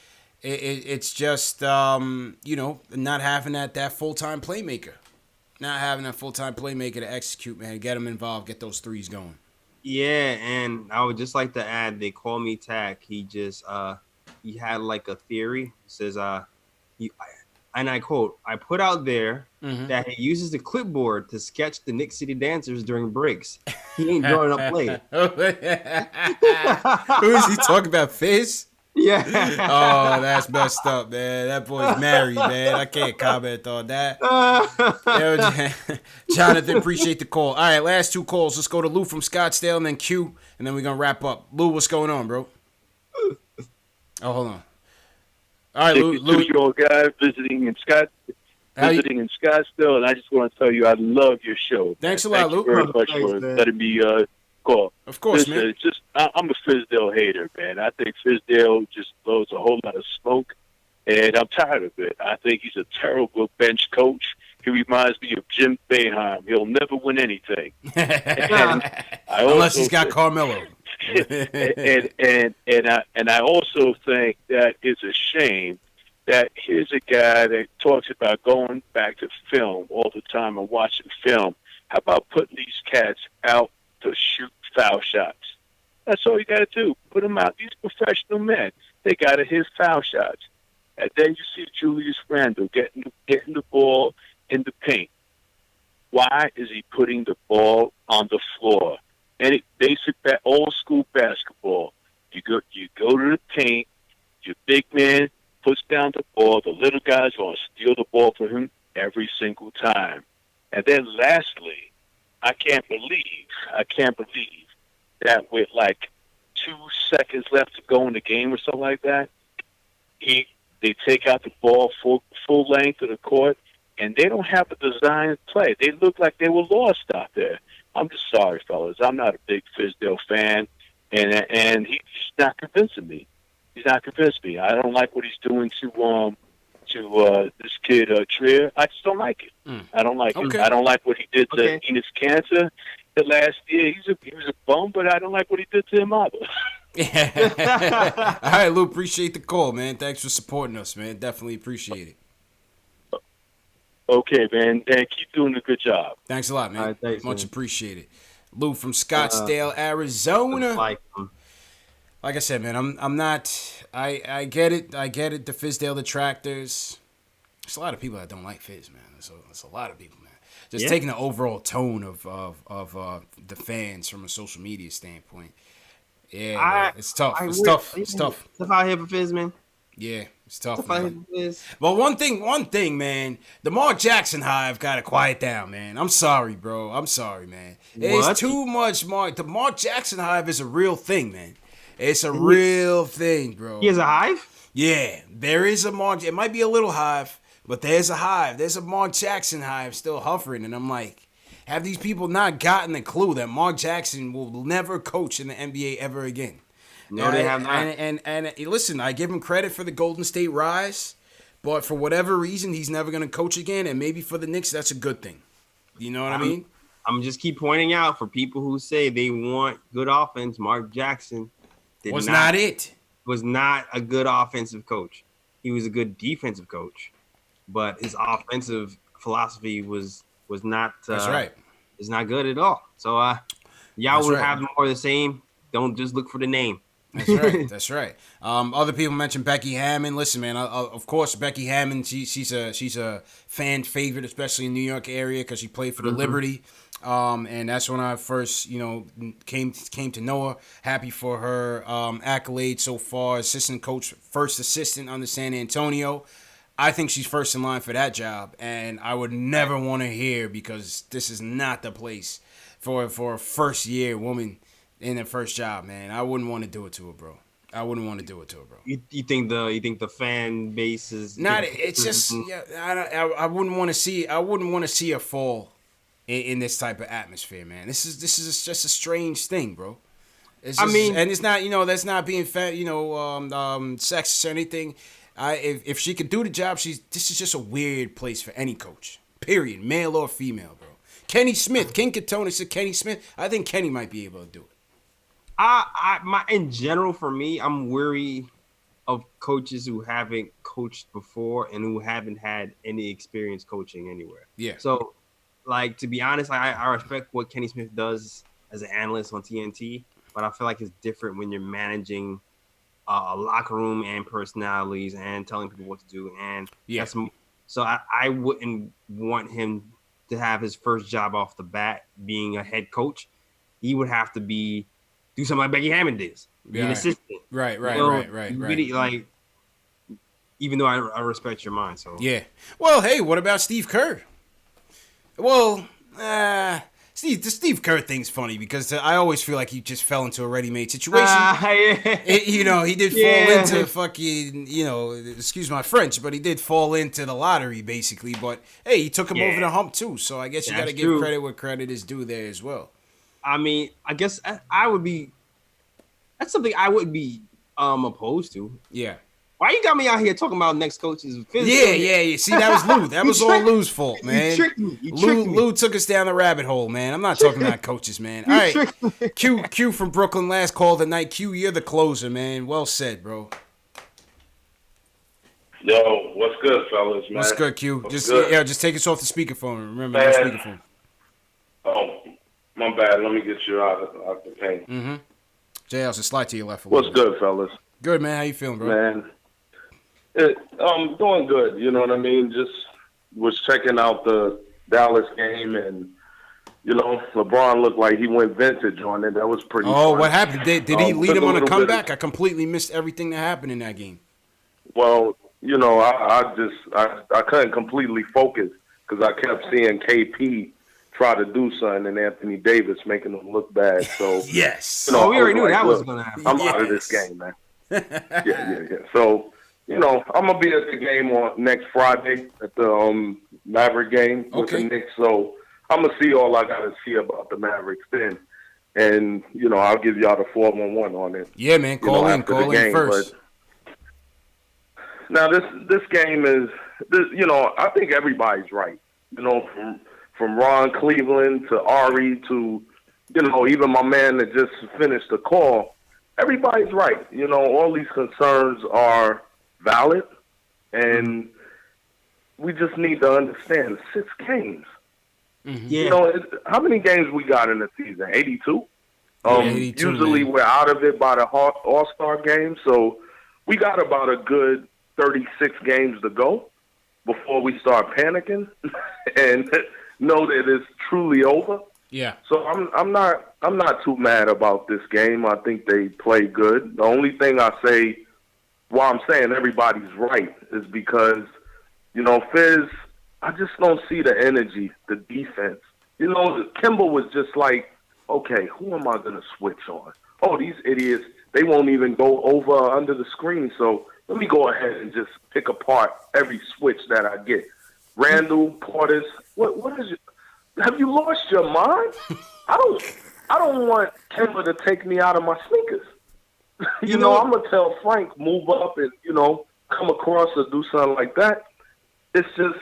not having that full-time playmaker, to execute, man. Get him involved, get those threes going. Yeah, and I would just like to add, they call me Tack. He just he had like a theory. He says, and I quote, I put out there that he uses the clipboard to sketch the Knicks City Dancers during breaks. He ain't drawing up play. Who is he talking about, Fizz? Yeah. Oh, that's messed up, man. That boy's married, man. I can't comment on that. Jonathan, appreciate the call. All right, last two calls. Let's go to Lou from Scottsdale and then Q, and then we're going to wrap up. Lou, what's going on, bro? Oh, hold on. All right, Lou. 62-year-old guy visiting in Scottsdale, and I just want to tell you I love your show. Thanks a lot, Lou. Thank you very much for letting me call. Of course, man. I'm a Fizdale hater, man. I think Fizdale just blows a whole lot of smoke, and I'm tired of it. I think he's a terrible bench coach. He reminds me of Jim Boeheim. He'll never win anything. Unless he's got Carmelo. and I also think that it's a shame that here's a guy that talks about going back to film all the time and watching film. How about putting these cats out to shoot foul shots? That's all you got to do. Put them out. These professional men, they got to hit foul shots. And then you see Julius Randle getting the ball in the paint. Why is he putting the ball on the floor? And basic old school basketball. You go to the paint. Your big man puts down the ball. The little guy's going to steal the ball from him every single time. And then lastly, I can't believe that with like 2 seconds left to go in the game or something like that, they take out the ball full length of the court, and they don't have a designed play. They look like they were lost out there. I'm just sorry, fellas. I'm not a big Fizdale fan, and he's not convincing me. He's not convincing me. I don't like what he's doing to this kid Trier. I just don't like it. I don't like it. I don't like what he did to Enes Kanter the last year. He was a bum, but I don't like what he did to him either. All right, Lou, appreciate the call, man. Thanks for supporting us, man. Definitely appreciate it. Okay, man. And keep doing a good job. Thanks a lot, man. All right, thanks, Much man. appreciated. Lou from Scottsdale, Arizona. Like I said, man, I'm not. I get it. I get it. The Fizdale detractors. There's a lot of people that don't like Fizz, man. There's a lot of people, man. Just taking the overall tone of the fans from a social media standpoint. Yeah, man, it's tough. It's tough. It's tough. Stuff out here for Fizz, man. Yeah, it's tough, Stuff out here man. for Fizz. Well, one thing, man. The Mark Jackson hive got to quiet down, man. I'm sorry, bro. I'm sorry, man. It's too much, Mark. The Mark Jackson hive is a real thing, man. It's a real thing, bro. He has a hive? Yeah, there is a Mark. It might be a little hive, but there's a hive. There's a Mark Jackson hive still hovering, and I'm like, have these people not gotten the clue that Mark Jackson will never coach in the NBA ever again? No, they have not. And listen, I give him credit for the Golden State rise, but for whatever reason, he's never going to coach again, and maybe for the Knicks, that's a good thing. You know what I mean? I'm just keep pointing out for people who say they want good offense, Mark Jackson was not it. Was not a good offensive coach. He was a good defensive coach, but his offensive philosophy was not. That's right. It's not good at all. So y'all would have more of the same. Don't just look for the name. That's right. That's right. Other people mentioned Becky Hammon. Listen, man. Of course, Becky Hammon. She's a fan favorite, especially in New York area because she played for the Liberty. And that's when I first, came to know her. Happy for her accolade so far. Assistant coach, first assistant on the San Antonio. I think she's first in line for that job, and I would never want to hear because this is not the place for a first year woman in their first job, man. I wouldn't want to do it to her, bro. I wouldn't want to do it to her, bro. You think the fan base is not? It's just I wouldn't want to see. I wouldn't want to see her fall in this type of atmosphere, man. This is just a strange thing, bro. And it's not that's not being sexist or anything. If she could do the job, this is just a weird place for any coach. Period, male or female, bro. Kenny Smith, King Katona said Kenny Smith. I think Kenny might be able to do it. In general, for me, I'm weary of coaches who haven't coached before and who haven't had any experience coaching anywhere. Yeah. So, to be honest, I respect what Kenny Smith does as an analyst on TNT, but I feel like it's different when you're managing a locker room and personalities and telling people what to do. And so I wouldn't want him to have his first job off the bat being a head coach. He would have to do something like Becky Hammon did, be an assistant. Right. Really, even though I respect your mind. So yeah. Well, hey, what about Steve Kerr? Well, the Steve Kerr thing's funny because I always feel like he just fell into a ready-made situation. He did fall into fucking, excuse my French, but he did fall into the lottery basically. But hey, he took him over the hump too. So I guess you got to give credit where credit is due there as well. I mean, I guess that's something I would be opposed to. Yeah. Why you got me out here talking about next coaches? Yeah. See, that was Lou. That was all Lou's fault, man. You tricked me. Lou took us down the rabbit hole, man. I'm not talking about coaches, man. All right. Q from Brooklyn, last call tonight. Q, you're the closer, man. Well said, bro. Yo, what's good, fellas, man? What's good, Q? What's good? Just take us off the speakerphone. Remember, no speakerphone. Oh, my bad. Let me get you out the paint. Mm-hmm. JL, just slide to your left. What's good, fellas? Good, man. How you feeling, bro? Man, I'm doing good. You know what I mean? Just was checking out the Dallas game, and LeBron looked like he went vintage on it. That was pretty. Oh, fun. what happened? Did he lead him on a comeback? I completely missed everything that happened in that game. Well, I couldn't completely focus because I kept seeing KP try to do something and Anthony Davis making them look bad. So yes, we already knew that was going to happen. I'm out of this game, man. Yeah. So I'm gonna be at the game on next Friday at the Maverick game with the Knicks. So I'm gonna see all I gotta see about the Mavericks then, and I'll give y'all the 411 on it. Yeah, man. Call in first. But now this game is I think everybody's right. From Ron Cleveland to Ari to even my man that just finished the call. Everybody's right. All these concerns are valid, and we just need to understand 6 games. Yeah. You know, how many games we got in the season? 82. 82, Usually man. we're out of it by the All-Star game, so we got about a good 36 games to go before we start panicking and know that it's truly over. Yeah. So I'm not too mad about this game. I think they play good. The only thing I say, while I'm saying everybody's right, is because, you know, Fizz, I just don't see the energy, the defense. You know, Kimball was just like, okay, who am I going to switch on? Oh, these idiots, they won't even go over or under the screen, so let me go ahead and just pick apart every switch that I get. Randall, Portis, what is it? Have you lost your mind? I don't want Kemba to take me out of my sneakers. you know, I'm going to tell Frank, move up and, you know, come across or do something like that. It's just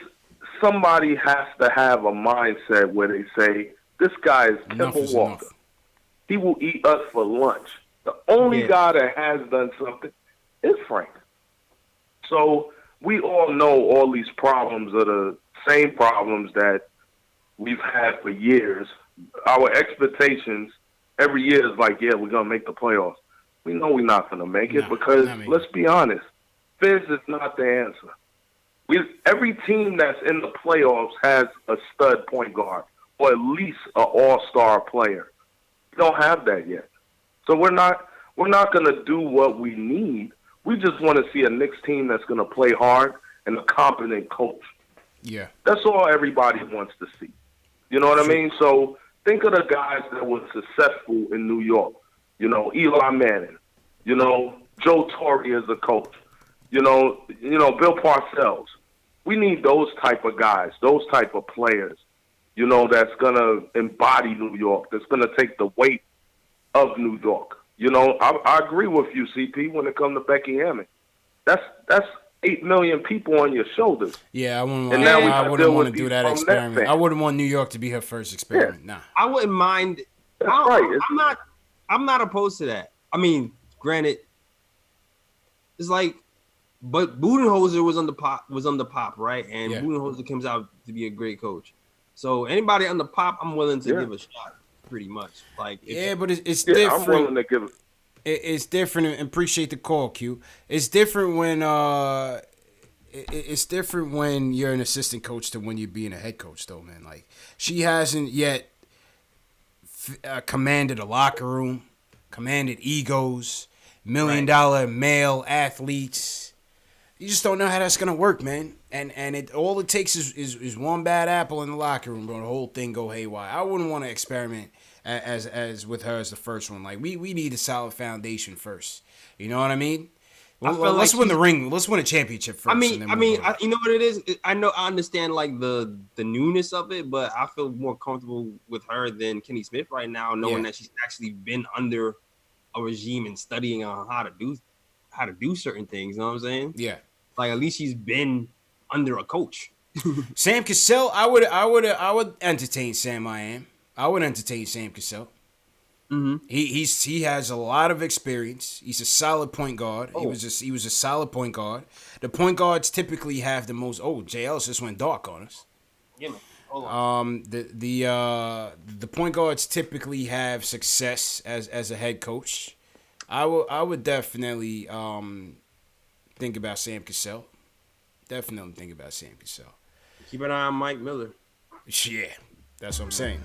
somebody has to have a mindset where they say, this guy is Kemba Walker. He will eat us for lunch. The only guy that has done something is Frank. So we all know all these problems are the same problems that we've had for years. Our expectations every year is like, yeah, we're going to make the playoffs. We know we're not going to make it because, let's be honest, Fizz is not the answer. Every team that's in the playoffs has a stud point guard or at least an all-star player. We don't have that yet. So we're not going to do what we need. We just want to see a Knicks team that's going to play hard and a competent coach. Yeah. That's all everybody wants to see. You know what I mean? So think of the guys that were successful in New York. You know, Eli Manning. You know, Joe Torre as a coach. You know, Bill Parcells. We need those type of guys, those type of players, you know, that's going to embody New York, that's going to take the weight of New York. You know, I agree with you, CP, when it comes to Becky Hammond. That's 8 million people on your shoulders. Yeah, I wouldn't want to do that experiment. I wouldn't want New York to be her first experiment. Nah. I wouldn't mind. That's right. I'm not opposed to that. I mean, granted, it's like, but Budenholzer was on the pop, right? And Budenholzer comes out to be a great coach. So anybody on the pop, I'm willing to give a shot, pretty much. Like, but it's different. I'm willing to give it. It's different, and appreciate the call, Q. It's different when it's different when you're an assistant coach to when you're being a head coach, though, man. Like, she hasn't yet commanded a locker room, commanded egos, $1 million male athletes. You just don't know how that's gonna work, man. And all it takes is one bad apple in the locker room, bro. The whole thing go haywire. I wouldn't want to experiment as with her as the first one. Like, we need a solid foundation first. You know what I mean? Let's win the ring. Let's win a championship first. You know what it is. I understand like the newness of it, but I feel more comfortable with her than Kenny Smith right now, knowing that she's actually been under a regime and studying on how to do certain things. You know what I'm saying? Yeah. Like, at least she's been under a coach. Sam Cassell, I would entertain Sam. I would entertain Sam Cassell. Mm-hmm. He has a lot of experience. He's a solid point guard. He was a solid point guard. The point guards typically have the most. Oh, J. Ellis just went dark on us. Yeah, man. Hold on. The point guards typically have success as a head coach. I would definitely think about Sam Cassell. Definitely think about Sam Cassell. Keep an eye on Mike Miller. Yeah, that's what I'm saying.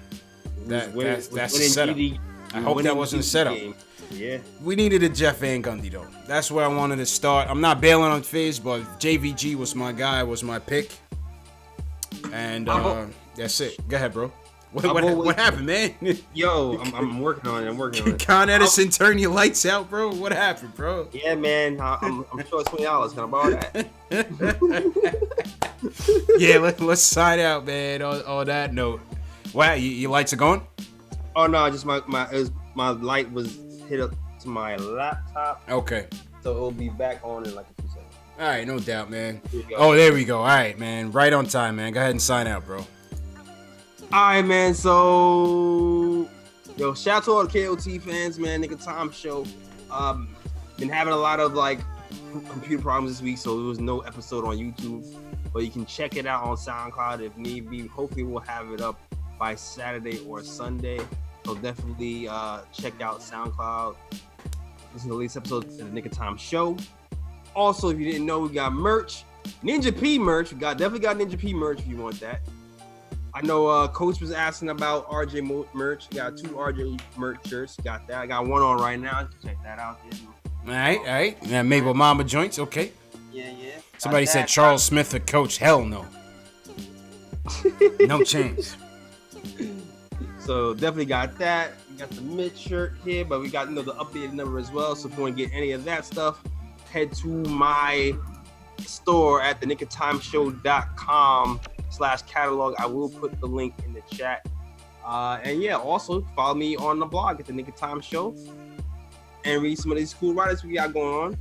That's a setup. I hope that wasn't a setup. Yeah. We needed a Jeff Van Gundy, though. That's where I wanted to start. I'm not bailing on Fizz, but JVG was my guy, was my pick. And that's it. Go ahead, bro. What happened, man? Yo, I'm working on it. Con Edison, turn your lights out, bro. What happened, bro? Yeah, man. I'm sure it's $20. Can I borrow that? Yeah, let's sign out, man. On that note. Wow, your lights are going? Oh no, just my light was hit up to my laptop. Okay. So it'll be back on in like a few seconds. All right, no doubt, man. There we go. All right, man. Right on time, man. Go ahead and sign out, bro. All right, man. So, shout out to all the KOT fans, man. Nigga Tom show. Been having a lot of like computer problems this week, so there was no episode on YouTube. But you can check it out on SoundCloud if need be. Hopefully, we'll have it up by Saturday or Sunday. So definitely check out SoundCloud. This is the latest episode of the Nick of Time Show. Also, if you didn't know, we got merch. Ninja P merch. We definitely got Ninja P merch if you want that. I know Coach was asking about RJ merch. We got 2 RJ merch shirts. Got that. I got one on right now. Check that out. All right. Yeah, made with Mama joints. Okay. Yeah. Somebody said Charles Smith for coach. Hell no. No chance. So definitely got that. We got the mid shirt here, but we got the updated number as well. So if you want to get any of that stuff, head to my store at thenickatimeshow.com/catalog. I will put the link in the chat. And yeah, also follow me on the blog at the Nick of Time Show and read some of these cool writers we got going on.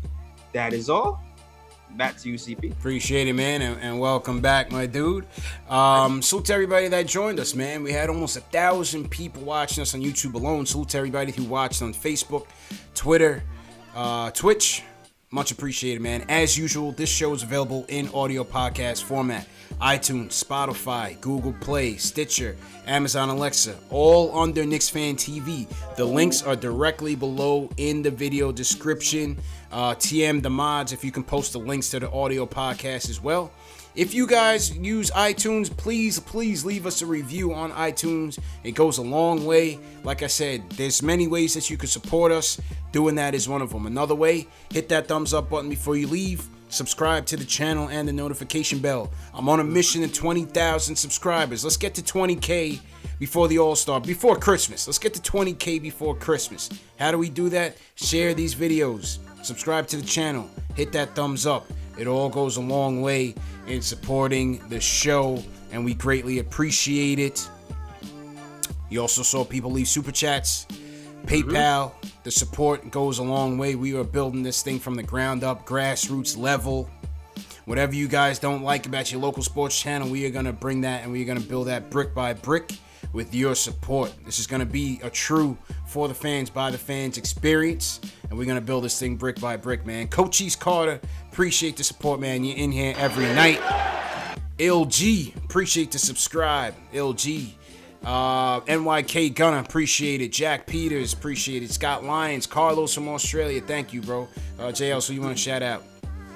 That is all. Back to you, CP. Appreciate it, man, and welcome back, my dude. Salute to everybody that joined us, man. We had almost 1,000 people watching us on YouTube alone. Salute to everybody who watched on Facebook, Twitter, Twitch. Much appreciated, man. As usual, this show is available in audio podcast format. iTunes, Spotify, Google Play, Stitcher, Amazon Alexa, all under KnicksFanTV. The links are directly below in the video description. TM the mods if you can post the links to the audio podcast as well. If you guys use iTunes, please leave us a review on iTunes. It goes a long way. Like I said, there's many ways that you can support us. Doing that is one of them. Another way, hit that thumbs up button before you leave. Subscribe to the channel and the notification bell. I'm on a mission to 20,000 subscribers. Let's get to 20K before the All-Star, before Christmas. Let's get to 20K before Christmas. How do we do that? Share these videos. Subscribe to the channel. Hit that thumbs up. It all goes a long way in supporting the show, and we greatly appreciate it. You also saw people leave super chats. PayPal, the support goes a long way. We are building this thing from the ground up, grassroots level. Whatever you guys don't like about your local sports channel, we are going to bring that and we're going to build that brick by brick with your support. This is going to be a true for the fans, by the fans experience, and we're going to build this thing brick by brick, man. Coaches Carter, appreciate the support, man. You're in here every night. LG, appreciate the subscribe. LG. NYK Gunner, appreciate it. Jack Peters, appreciate it. Scott Lyons, Carlos from Australia, thank you, bro. JL, so you want to shout out?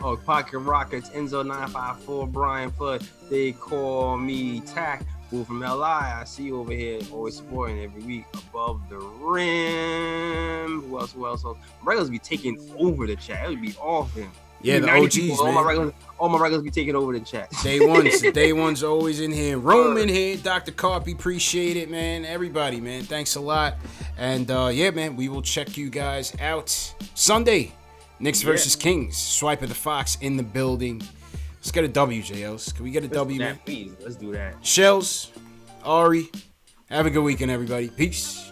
Oh, Pocket Rockets, Enzo 954, Brian Flood, they call me Tack. Who from LI, I see you over here, always supporting every week. Above the rim. Who else? So regulars be taking over the chat. It would be awesome. Yeah, the OGs, people, man. All my regulars be taking over the chat. Day one's always in here. Roman here, Dr. Carpy, appreciate it, man. Everybody, man, thanks a lot. And yeah, man, we will check you guys out Sunday. Knicks versus Kings. Swipe of the Fox in the building. Let's get a W, JLs. Can we get a W, man? Please, let's do that. Shells, Ari, have a good weekend, everybody. Peace.